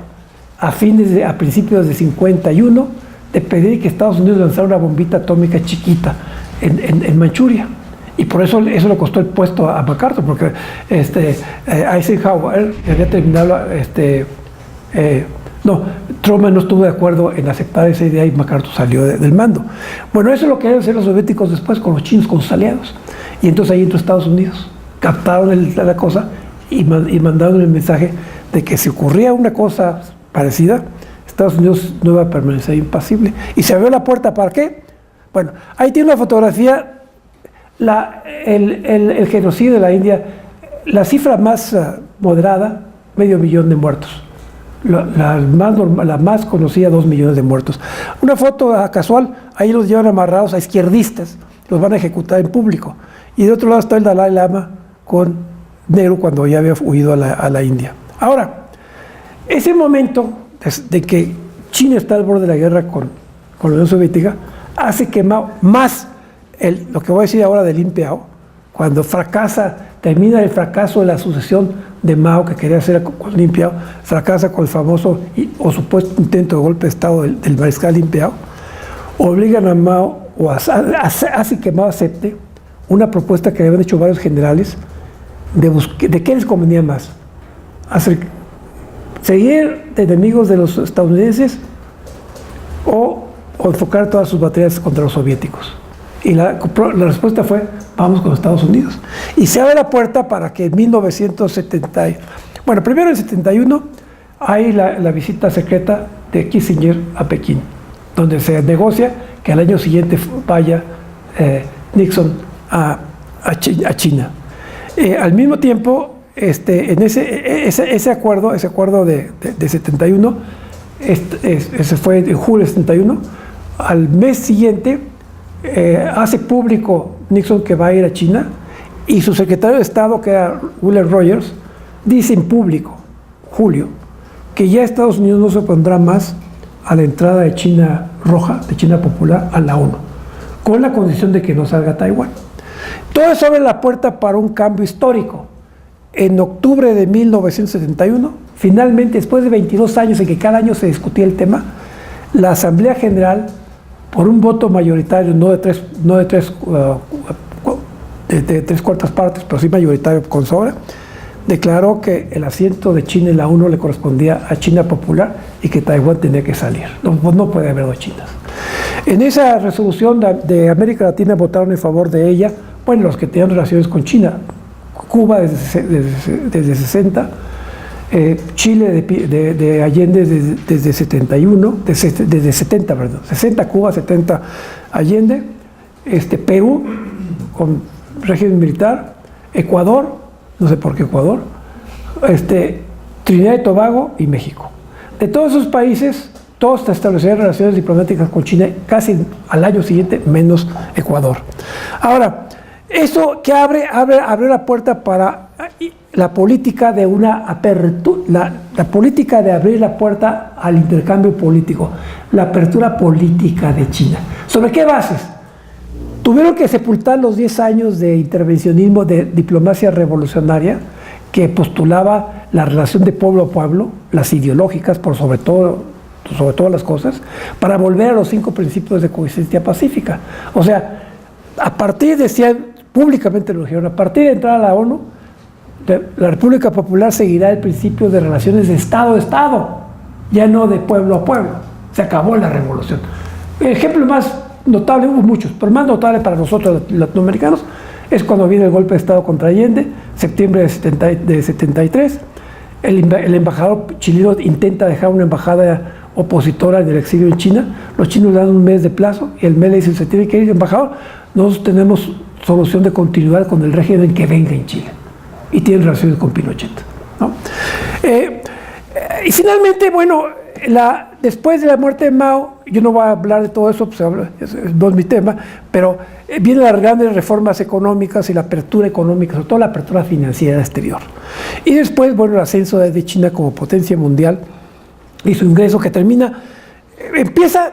a principios de 51, de pedir que Estados Unidos lanzara una bombita atómica chiquita en Manchuria. Y por eso le costó el puesto a MacArthur, porque Eisenhower había terminado, Truman no estuvo de acuerdo en aceptar esa idea y MacArthur salió del mando. Bueno, eso es lo que querían hacer los soviéticos después con los chinos, con sus aliados. Y entonces ahí entró Estados Unidos, captaron la cosa y mandaron el mensaje de que si ocurría una cosa parecida, Estados Unidos no iba a permanecer impasible. Y se abrió la puerta, ¿para qué? Bueno, ahí tiene una fotografía, el genocidio de la India, la cifra más moderada, 500.000 de muertos. La más conocida, 2 millones de muertos. Una foto casual, ahí los llevan amarrados a izquierdistas, los van a ejecutar en público. Y de otro lado está el Dalai Lama con Nehru cuando ya había huido a la India. Ahora, ese momento de que China está al borde de la guerra con la Unión Soviética hace que Mao, más lo que voy a decir ahora de Lin Piao, cuando termina el fracaso de la sucesión de Mao que quería hacer con Lin Piao, fracasa con el famoso o supuesto intento de golpe de Estado del mariscal Lin Piao, obligan a Mao, hace que Mao acepte una propuesta que habían hecho varios generales de qué les convenía más, seguir de enemigos de los estadounidenses o enfocar todas sus batallas contra los soviéticos. Y la respuesta fue, vamos con Estados Unidos. Y se abre la puerta para que en 1970, primero en 71, hay la visita secreta de Kissinger a Pekín, donde se negocia que al año siguiente vaya Nixon a China. Al mismo tiempo, en ese acuerdo de 71, ese fue en julio del 71, al mes siguiente hace público Nixon que va a ir a China, y su secretario de Estado, que era William Rogers, dice en público, julio, que ya Estados Unidos no se opondrá más a la entrada de China roja, de China popular, a la ONU, con la condición de que no salga Taiwán. Todo eso abre la puerta para un cambio histórico. En octubre de 1971, finalmente, después de 22 años en que cada año se discutía el tema, la Asamblea General, por un voto mayoritario, no de tres cuartas partes, pero sí mayoritario con sobra, declaró que el asiento de China en la ONU le correspondía a China popular y que Taiwán tenía que salir. No puede haber dos Chinas. En esa resolución de América Latina votaron en favor de ella, bueno, los que tenían relaciones con China, Cuba desde 60, Chile de Allende desde 71, desde 70, perdón, 60 Cuba, 70 Allende, Perú con régimen militar, Ecuador, no sé por qué Ecuador, Trinidad y Tobago y México. De todos esos países, todos establecieron relaciones diplomáticas con China casi al año siguiente, menos Ecuador. Ahora, eso que abre la puerta para la política de una apertura, la política de abrir la puerta al intercambio político, la apertura política de China. ¿Sobre qué bases? Tuvieron que sepultar los 10 años de intervencionismo de diplomacia revolucionaria que postulaba la relación de pueblo a pueblo, las ideológicas por sobre todas las cosas, para volver a los 5 principios de coexistencia pacífica. O sea, a partir, decían, públicamente lo dijeron, a partir de entrar a la ONU, la República Popular seguirá el principio de relaciones de Estado a Estado, ya no de pueblo a pueblo. Se acabó la revolución. El ejemplo más notable, hubo muchos, pero más notable para nosotros latinoamericanos, es cuando viene el golpe de Estado contra Allende, septiembre de 73. El embajador chileno intenta dejar una embajada opositora en el exilio en China. Los chinos le dan un mes de plazo y el mes le dicen: se tiene que ir, embajador, nosotros tenemos solución de continuidad con el régimen que venga en Chile, y tienen relaciones con Pinochet, ¿no? Y finalmente, bueno, después de la muerte de Mao, yo no voy a hablar de todo eso, pues no es mi tema, pero vienen las grandes reformas económicas y la apertura económica, sobre todo la apertura financiera exterior. Y después, bueno, el ascenso de China como potencia mundial y su ingreso que empieza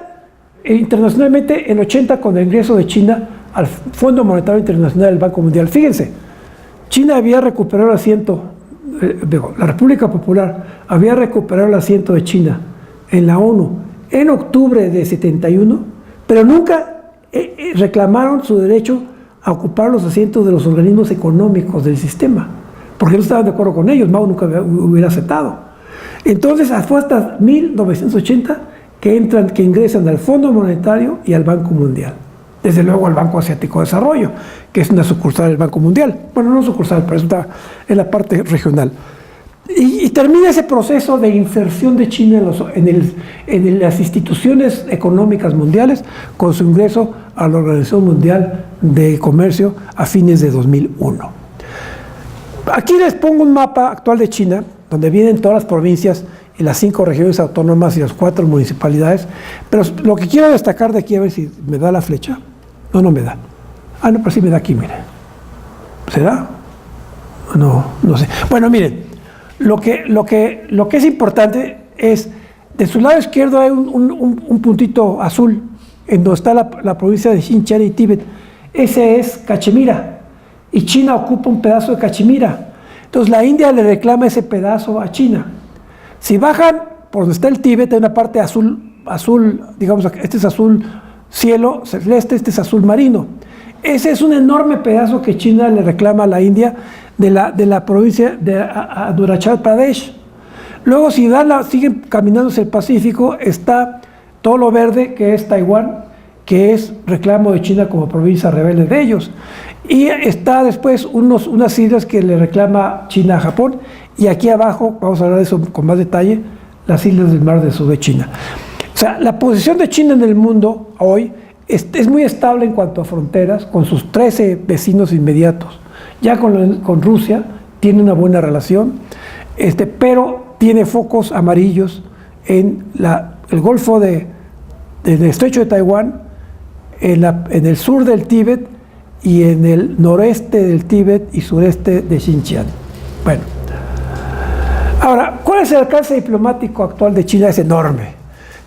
internacionalmente en 80 con el ingreso de China al Fondo Monetario Internacional del Banco Mundial. Fíjense, China había recuperado el asiento, la República Popular había recuperado el asiento de China en la ONU en octubre de 71, pero nunca reclamaron su derecho a ocupar los asientos de los organismos económicos del sistema, porque no estaban de acuerdo con ellos. Mao nunca hubiera aceptado. Entonces fue hasta 1980 que ingresan al Fondo Monetario y al Banco Mundial. Desde luego al Banco Asiático de Desarrollo, que es una sucursal del Banco Mundial. Bueno, no sucursal, pero está en la parte regional. Y termina ese proceso de inserción de China en las instituciones económicas mundiales con su ingreso a la Organización Mundial de Comercio a fines de 2001. Aquí les pongo un mapa actual de China, donde vienen todas las provincias y las 5 regiones autónomas y las 4 municipalidades, pero lo que quiero destacar de aquí, a ver si me da la flecha. No me da. No, pero sí me da aquí, miren. ¿Será? No sé. Bueno, miren, lo que es importante es, de su lado izquierdo hay un puntito azul, en donde está la provincia de Xinjiang y Tíbet. Ese es Cachemira, y China ocupa un pedazo de Cachemira. Entonces la India le reclama ese pedazo a China. Si bajan por donde está el Tíbet, hay una parte azul, digamos, este es azul cielo celeste, este es azul marino. Ese es un enorme pedazo que China le reclama a la India de la provincia de Arunachal Pradesh. Luego, si siguen caminando hacia el Pacífico, está todo lo verde, que es Taiwán, que es reclamo de China como provincia rebelde de ellos. Y está después unas islas que le reclama China a Japón, y aquí abajo, vamos a hablar de eso con más detalle, las islas del Mar del Sur de China. O sea, la posición de China en el mundo hoy es muy estable en cuanto a fronteras, con sus 13 vecinos inmediatos. Ya con Rusia tiene una buena relación, pero tiene focos amarillos en el Golfo en el Estrecho de Taiwán, en el sur del Tíbet y en el noreste del Tíbet y sureste de Xinjiang. Bueno, ahora, ¿cuál es el alcance diplomático actual de China? Es enorme.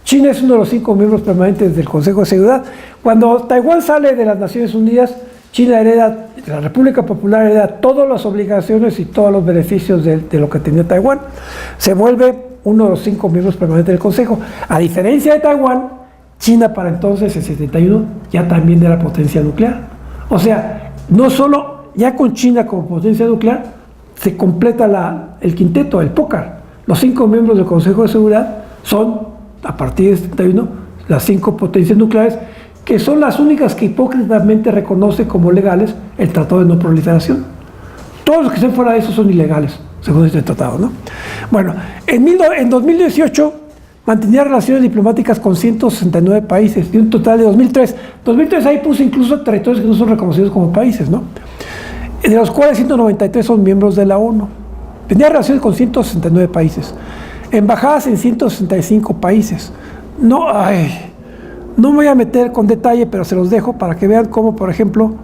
China es uno de los 5 miembros permanentes del Consejo de Seguridad. Cuando Taiwán sale de las Naciones Unidas, China hereda, la República Popular hereda todas las obligaciones y todos los beneficios de lo que tenía Taiwán. Se vuelve uno de los 5 miembros permanentes del Consejo. A diferencia de Taiwán, China para entonces, en 71, ya también era potencia nuclear. O sea, no solo ya con China como potencia nuclear, se completa el quinteto, el póker. Los 5 miembros del Consejo de Seguridad son, a partir de 71, las 5 potencias nucleares, que son las únicas que hipócritamente reconoce como legales el Tratado de No Proliferación. Todos los que estén fuera de eso son ilegales, según este tratado, ¿no? Bueno, en 2018 mantenía relaciones diplomáticas con 169 países, de un total de 2003. 2003 ahí puso incluso territorios que no son reconocidos como países, ¿no? De los cuales 193 son miembros de la ONU. Tenía relaciones con 169 países. Embajadas en 165 países. No me voy a meter con detalle, pero se los dejo para que vean cómo, por ejemplo,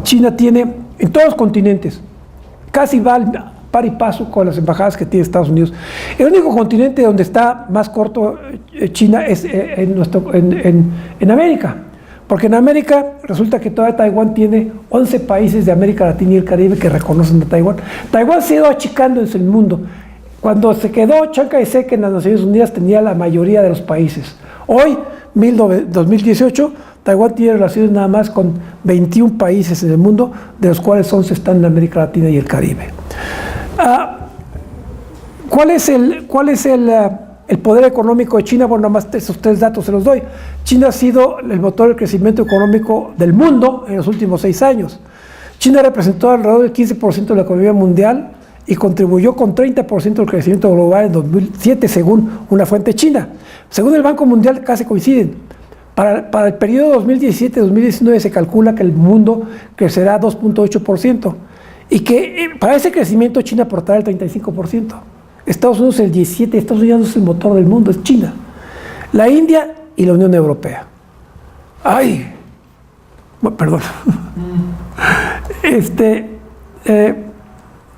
China tiene en todos los continentes, casi va al par y paso con las embajadas que tiene Estados Unidos. El único continente donde está más corto China es en América, porque en América resulta que todavía Taiwán tiene 11 países de América Latina y el Caribe que reconocen a Taiwán. Taiwán se ha ido achicándose el mundo. Cuando se quedó Chiang Kai-shek en las Naciones Unidas tenía la mayoría de los países. Hoy, 2018, Taiwán tiene relaciones nada más con 21 países en el mundo, de los cuales 11 están en América Latina y el Caribe. ¿Cuál es el poder económico de China? Bueno, nada más esos 3 datos se los doy. China ha sido el motor del crecimiento económico del mundo en los últimos 6 años. China representó alrededor del 15% de la economía mundial y contribuyó con 30% del crecimiento global en 2007, según una fuente china. Según el Banco Mundial, casi coinciden. Para el periodo 2017-2019 se calcula que el mundo crecerá 2.8% y que para ese crecimiento China aportará el 35%. Estados Unidos el 17%, Estados Unidos no es el motor del mundo, es China. La India y la Unión Europea. Perdón.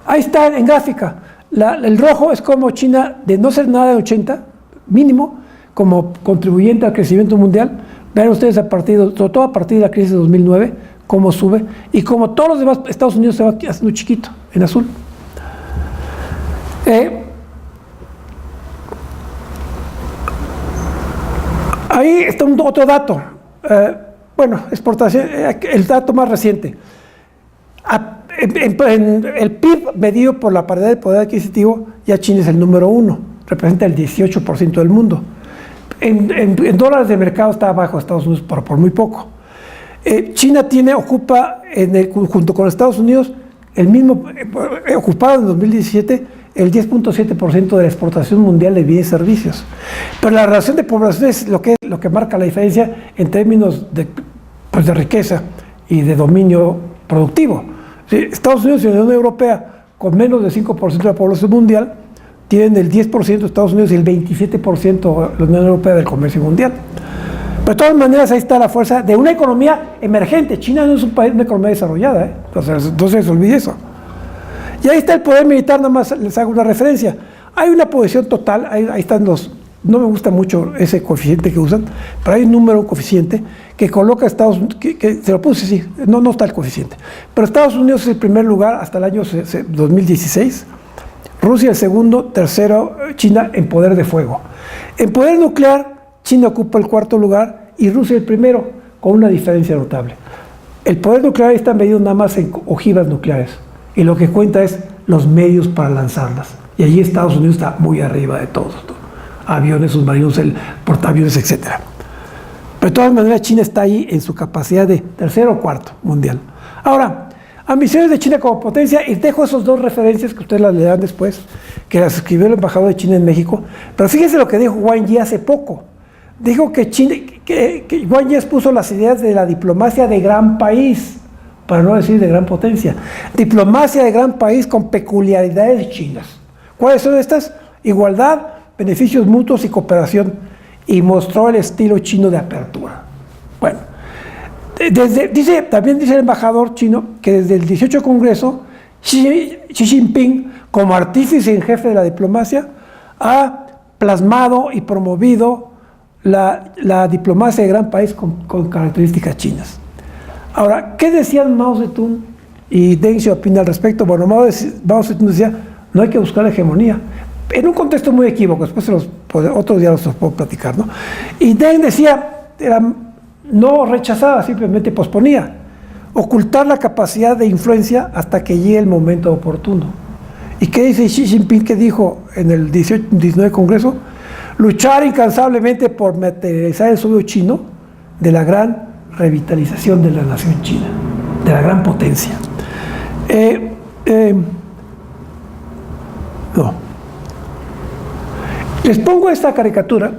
Ahí está en gráfica. El rojo es como China, de no ser nada de 80, mínimo, como contribuyente al crecimiento mundial. Vean ustedes, sobre todo a partir de la crisis de 2009, cómo sube. Y como todos los demás, Estados Unidos se va haciendo chiquito, en azul. Ahí está otro dato. Exportación, el dato más reciente. El PIB medido por la paridad de poder adquisitivo, ya China es el número 1, representa el 18% del mundo. En dólares de mercado está abajo de Estados Unidos por muy poco. China ocupa, junto con Estados Unidos, ocupado en 2017, el 10.7% de la exportación mundial de bienes y servicios. Pero la relación de población es lo que marca la diferencia en términos de riqueza y de dominio productivo. Sí, Estados Unidos y la Unión Europea, con menos del 5% de la población mundial, tienen el 10% de Estados Unidos y el 27% la Unión Europea del comercio mundial. Pero de todas maneras, ahí está la fuerza de una economía emergente. China no es un país, una economía desarrollada, entonces no se les olvide eso. Y ahí está el poder militar, nada más les hago una referencia. Hay una posición total, ahí están no me gusta mucho ese coeficiente que usan, pero hay un coeficiente que coloca a Estados Unidos, que se lo puse así, no está el coeficiente, pero Estados Unidos es el primer lugar hasta el año 2016, Rusia el segundo, tercero China en poder de fuego. En poder nuclear, China ocupa el 4º lugar y Rusia el primero, con una diferencia notable. El poder nuclear está medido nada más en ojivas nucleares y lo que cuenta es los medios para lanzarlas. Y allí Estados Unidos está muy arriba de todos, ¿no? Aviones, submarinos, portaaviones, etc. Pero de todas maneras China está ahí en su capacidad de 3º o 4º mundial. Ahora, ambiciones de China como potencia, y dejo esas 2 referencias que ustedes las leerán después, que las escribió el embajador de China en México, pero fíjense lo que dijo Wang Yi hace poco. Dijo que Wang Yi expuso las ideas de la diplomacia de gran país, para no decir de gran potencia. Diplomacia de gran país con peculiaridades chinas. ¿Cuáles son estas? Igualdad, beneficios mutuos y cooperación, y mostró el estilo chino de apertura. Bueno, también dice el embajador chino que desde el 18 Congreso, Xi Jinping, como artífice en jefe de la diplomacia, ha plasmado y promovido la diplomacia de gran país con características chinas. Ahora, ¿qué decían Mao Zedong y Deng Xiaoping al respecto? Bueno, Mao Zedong decía, no hay que buscar la hegemonía, en un contexto muy equívoco, después otros días los puedo platicar, ¿no? Y Deng decía, no rechazaba, simplemente posponía, ocultar la capacidad de influencia hasta que llegue el momento oportuno. ¿Y qué dice Xi Jinping, que dijo en el 19 Congreso? Luchar incansablemente por materializar el sueño chino de la gran revitalización de la nación china, de la gran potencia. Les pongo esta caricatura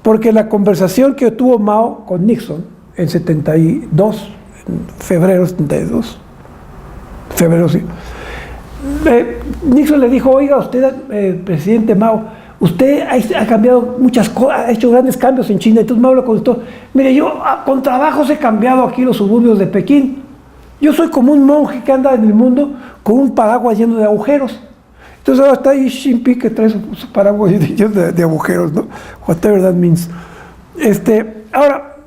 porque la conversación que tuvo Mao con Nixon en 72, en febrero 72, febrero sí, Nixon le dijo, oiga, usted, presidente Mao, usted ha cambiado muchas cosas, ha hecho grandes cambios en China. Entonces Mao le contestó, mire, yo con trabajos he cambiado aquí los suburbios de Pekín. Yo soy como un monje que anda en el mundo con un paraguas lleno de agujeros. Entonces ahora está ahí Xi Jinping que trae su paraguas lleno de agujeros, ¿no? Whatever that means. Ahora,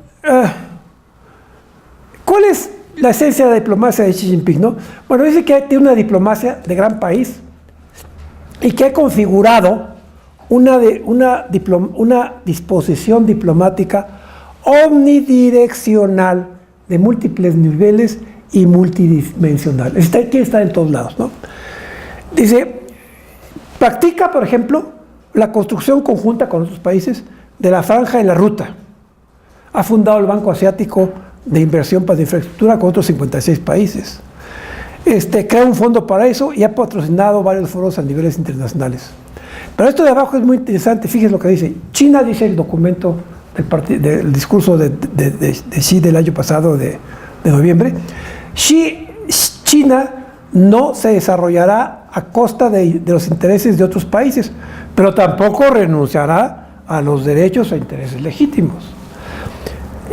¿cuál es la esencia de la diplomacia de Xi Jinping, no? Bueno, dice que tiene una diplomacia de gran país y que ha configurado una disposición diplomática omnidireccional de múltiples niveles y multidimensional. Quiere estar en todos lados, ¿no? Dice, practica, por ejemplo, la construcción conjunta con otros países de la franja y la ruta. Ha fundado el Banco Asiático de Inversión para la Infraestructura con otros 56 países. Crea un fondo para eso y ha patrocinado varios foros a niveles internacionales. Pero esto de abajo es muy interesante, fíjense lo que dice. China, dice el documento del discurso de Xi del año pasado, de noviembre, China no se desarrollará a costa de los intereses de otros países, pero tampoco renunciará a los derechos e intereses legítimos.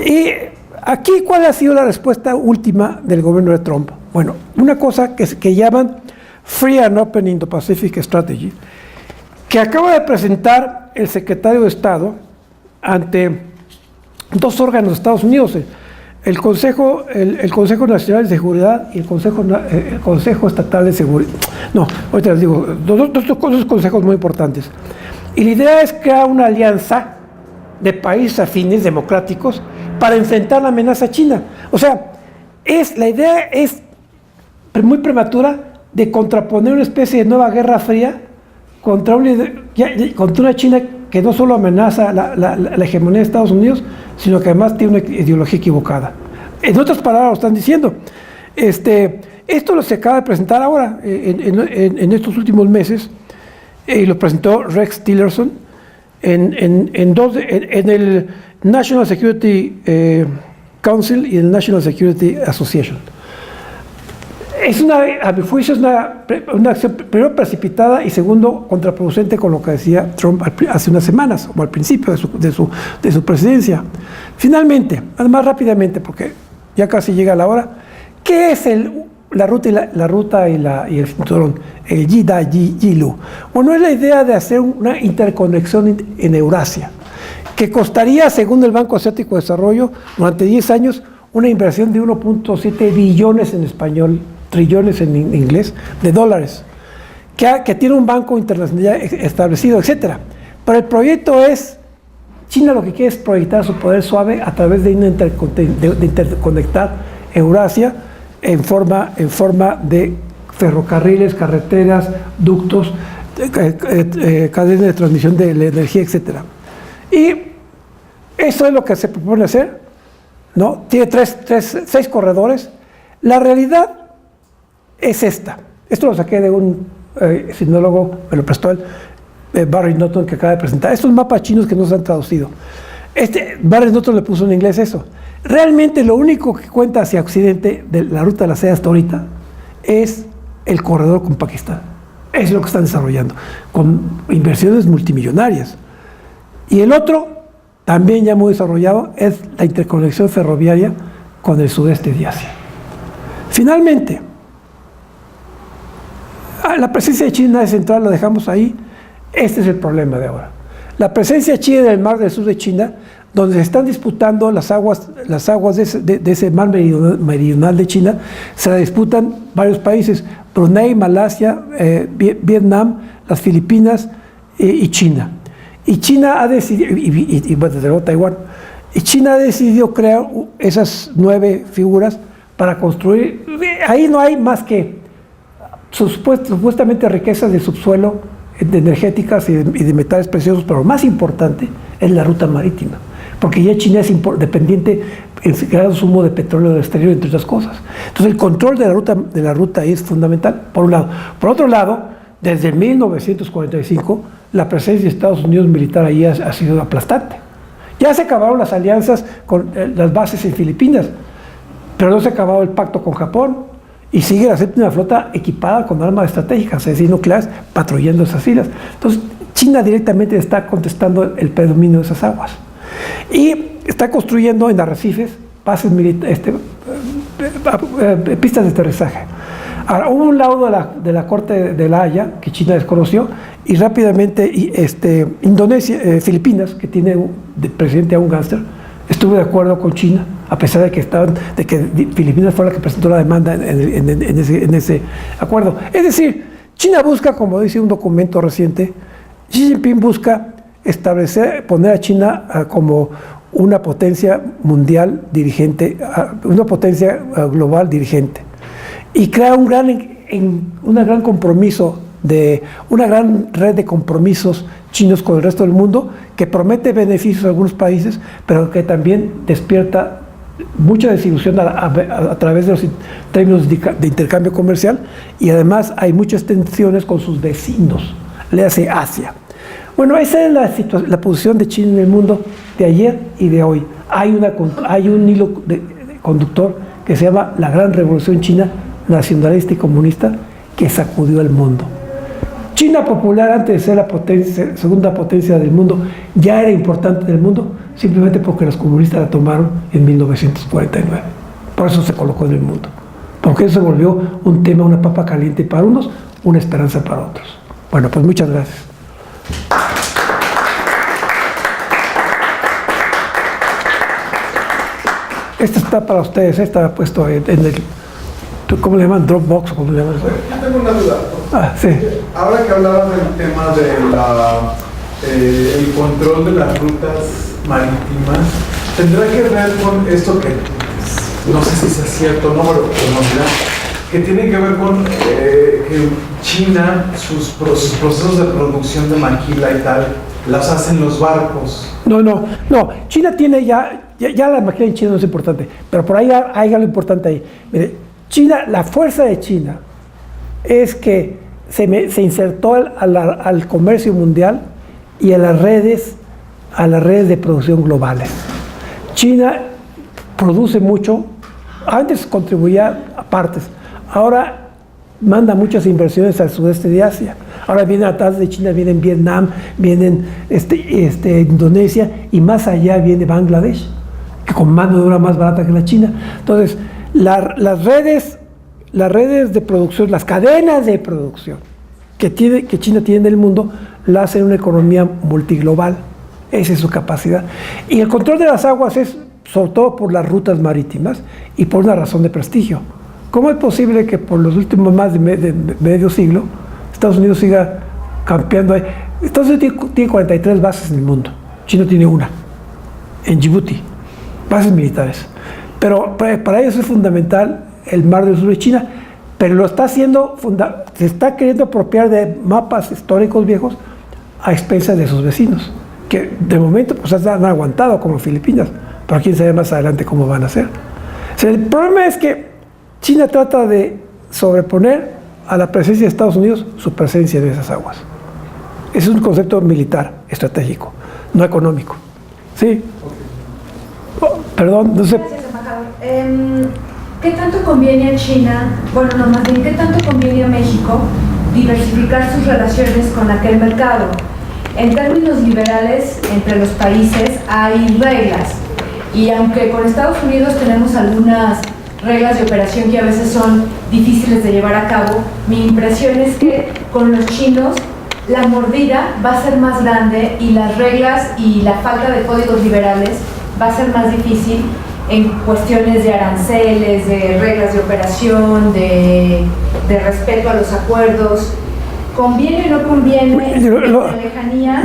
Y aquí, ¿cuál ha sido la respuesta última del gobierno de Trump? Bueno, una cosa que llaman Free and Open Indo-Pacific Strategy, que acaba de presentar el secretario de Estado ante dos órganos de Estados Unidos, el Consejo Nacional de Seguridad y el Consejo Estatal de Seguridad. No, ahorita les digo, dos consejos muy importantes. Y la idea es crear una alianza de países afines democráticos para enfrentar la amenaza china. O sea, la idea es muy prematura de contraponer una especie de nueva guerra fría contra una China que no solo amenaza la hegemonía de Estados Unidos, sino que además tiene una ideología equivocada. En otras palabras, lo están diciendo. Esto lo se acaba de presentar ahora, en estos últimos meses, y lo presentó Rex Tillerson en el National Security Council y el National Security Association. A mi juicio, es una acción, primero, precipitada y segundo, contraproducente con lo que decía Trump hace unas semanas, o al principio de su presidencia. Finalmente, además rápidamente, porque ya casi llega la hora, ¿qué es la ruta y el cinturón? El Yi-Da-Yi-Lu. Bueno, es la idea de hacer una interconexión en Eurasia, que costaría, según el Banco Asiático de Desarrollo, durante 10 años, una inversión de 1.7 billones en español, trillones en inglés, de dólares, que tiene un banco internacional establecido, etc. Pero el proyecto es, China lo que quiere es proyectar su poder suave a través de interconectar Eurasia en forma de ferrocarriles, carreteras, ductos, cadenas de transmisión de la energía, etc. Y eso es lo que se propone hacer, ¿no? Tiene 6 corredores. La realidad es esta. Esto lo saqué de un sinólogo, me lo prestó Barry Norton, que acaba de presentar. Estos mapas chinos que no se han traducido. Barry Norton le puso en inglés eso. Realmente lo único que cuenta hacia Occidente de la ruta de la seda hasta ahorita es el corredor con Pakistán. Es lo que están desarrollando, con inversiones multimillonarias. Y el otro, también ya muy desarrollado, es la interconexión ferroviaria con el sudeste de Asia. Finalmente, la presencia de China central la dejamos ahí. Este es el problema de ahora. La presencia china en el mar del sur de China, donde se están disputando las aguas de ese mar meridional de China, se la disputan varios países: Brunei, Malasia, Vietnam, las Filipinas y China. Y China ha decidido, y bueno, desde luego Taiwán, y China ha decidido crear esas 9 figuras para construir. Ahí no hay más que supuestamente riquezas de subsuelo, de energéticas y de metales preciosos, pero lo más importante es la ruta marítima, porque ya China es dependiente en gran sumo de petróleo del exterior, entre otras cosas. Entonces el control de la ruta ahí es fundamental, por un lado. Por otro lado, desde 1945, la presencia de Estados Unidos militar ahí ha sido aplastante. Ya se acabaron las alianzas con las bases en Filipinas, pero no se ha acabado el pacto con Japón, y sigue la séptima flota equipada con armas estratégicas, es decir, nucleares, patrullando esas islas. Entonces, China directamente está contestando el predominio de esas aguas. Y está construyendo en arrecifes bases pistas de aterrizaje. Ahora, hubo un laudo de la Corte de La Haya que China desconoció, y rápidamente Filipinas, que tiene de presidente a un gángster, estuvo de acuerdo con China, a pesar de que Filipinas fue la que presentó la demanda en ese acuerdo. Es decir, China busca, como dice un documento reciente, Xi Jinping busca poner a China como una potencia mundial dirigente, una potencia global dirigente, y crea una gran red de compromisos chinos con el resto del mundo, que promete beneficios a algunos países, pero que también despierta mucha desilusión a través de los términos de intercambio comercial, y además hay muchas tensiones con sus vecinos, le hace Asia. Bueno, esa es la posición de China en el mundo de ayer y de hoy. Hay un hilo conductor que se llama la Gran Revolución China nacionalista y comunista, que sacudió el mundo. China popular, antes de ser la segunda potencia del mundo, ya era importante en el mundo, simplemente porque los comunistas la tomaron en 1949. Por eso se colocó en el mundo. Porque eso se volvió un tema, una papa caliente para unos, una esperanza para otros. Bueno, pues muchas gracias. Esta está para ustedes, está puesto en el... ¿Cómo le llaman? Dropbox, ¿cómo le llaman? Yo tengo una duda. Sí. Ahora que hablabas del tema de el control de las rutas marítimas, ¿tendrá que ver con esto que no sé si es cierto o no, pero no dirá, que tiene que ver con que China, sus procesos de producción de maquila y tal, las hacen los barcos? No. China tiene ya la maquila en China no es importante, pero por ahí hay algo importante ahí. Mire, China, la fuerza de China es que se insertó al comercio mundial y a las redes de producción globales. China produce mucho, antes contribuía a partes, ahora manda muchas inversiones al sudeste de Asia. Ahora vienen atrás de China, vienen Vietnam, vienen Indonesia, y más allá viene Bangladesh, que con mano de obra más barata que la China. Entonces, las redes de producción, las cadenas de producción que China tiene en el mundo, la hacen una economía multiglobal. Esa es su capacidad. Y el control de las aguas es sobre todo por las rutas marítimas y por una razón de prestigio. ¿Cómo es posible que por los últimos más de medio siglo Estados Unidos siga campeando ahí? Estados Unidos tiene 43 bases en el mundo. China tiene una, en Djibouti, bases militares. Pero para ellos es fundamental el mar del sur de China, pero lo está haciendo, se está queriendo apropiar de mapas históricos viejos a expensas de sus vecinos, que de momento pues han aguantado, como Filipinas, pero quién sabe más adelante cómo van a hacer. O sea, el problema es que China trata de sobreponer a la presencia de Estados Unidos su presencia en esas aguas. Ese es un concepto militar, estratégico, no económico. ¿Sí? Perdón, no sé. Gracias, embajador. ¿Qué tanto conviene a China, bueno, no, más bien, qué tanto conviene a México diversificar sus relaciones con aquel mercado. En términos liberales, entre los países hay reglas, y aunque con Estados Unidos tenemos algunas reglas de operación que a veces son difíciles de llevar a cabo, mi impresión es que con los chinos la mordida va a ser más grande y las reglas y la falta de códigos liberales va a ser más difícil en cuestiones de aranceles, de reglas de operación, de respeto a los acuerdos. ¿Conviene o no conviene la lejanía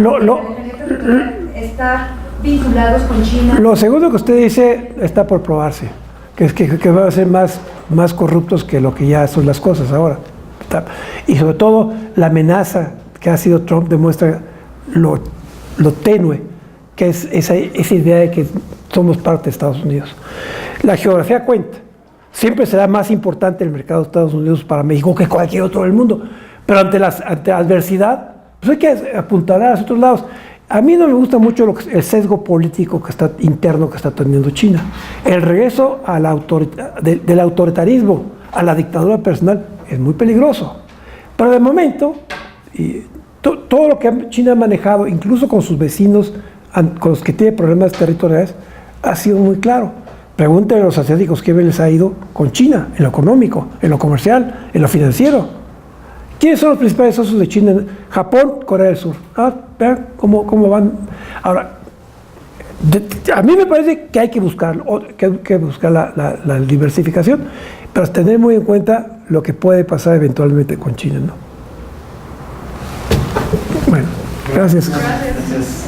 estar vinculados con China? Lo segundo que usted dice está por probarse, que van a ser más corruptos que lo que ya son las cosas ahora. Y sobre todo la amenaza que ha sido Trump demuestra lo tenue que es esa idea de que somos parte de Estados Unidos. La geografía cuenta. Siempre será más importante el mercado de Estados Unidos para México que cualquier otro del mundo. Pero ante la adversidad, pues hay que apuntar a los otros lados. A mí no me gusta mucho el sesgo político interno que está teniendo China. El regreso a del autoritarismo a la dictadura personal es muy peligroso. Pero de momento, todo lo que China ha manejado, incluso con sus vecinos, con los que tiene problemas territoriales, ha sido muy claro. Pregúntenle a los asiáticos qué les ha ido con China, en lo económico, en lo comercial, en lo financiero. ¿Quiénes son los principales socios de China? Japón, Corea del Sur. Vean cómo van. Ahora, a mí me parece que hay que buscar la diversificación, pero tener muy en cuenta lo que puede pasar eventualmente con China, ¿no? Bueno, gracias. Gracias.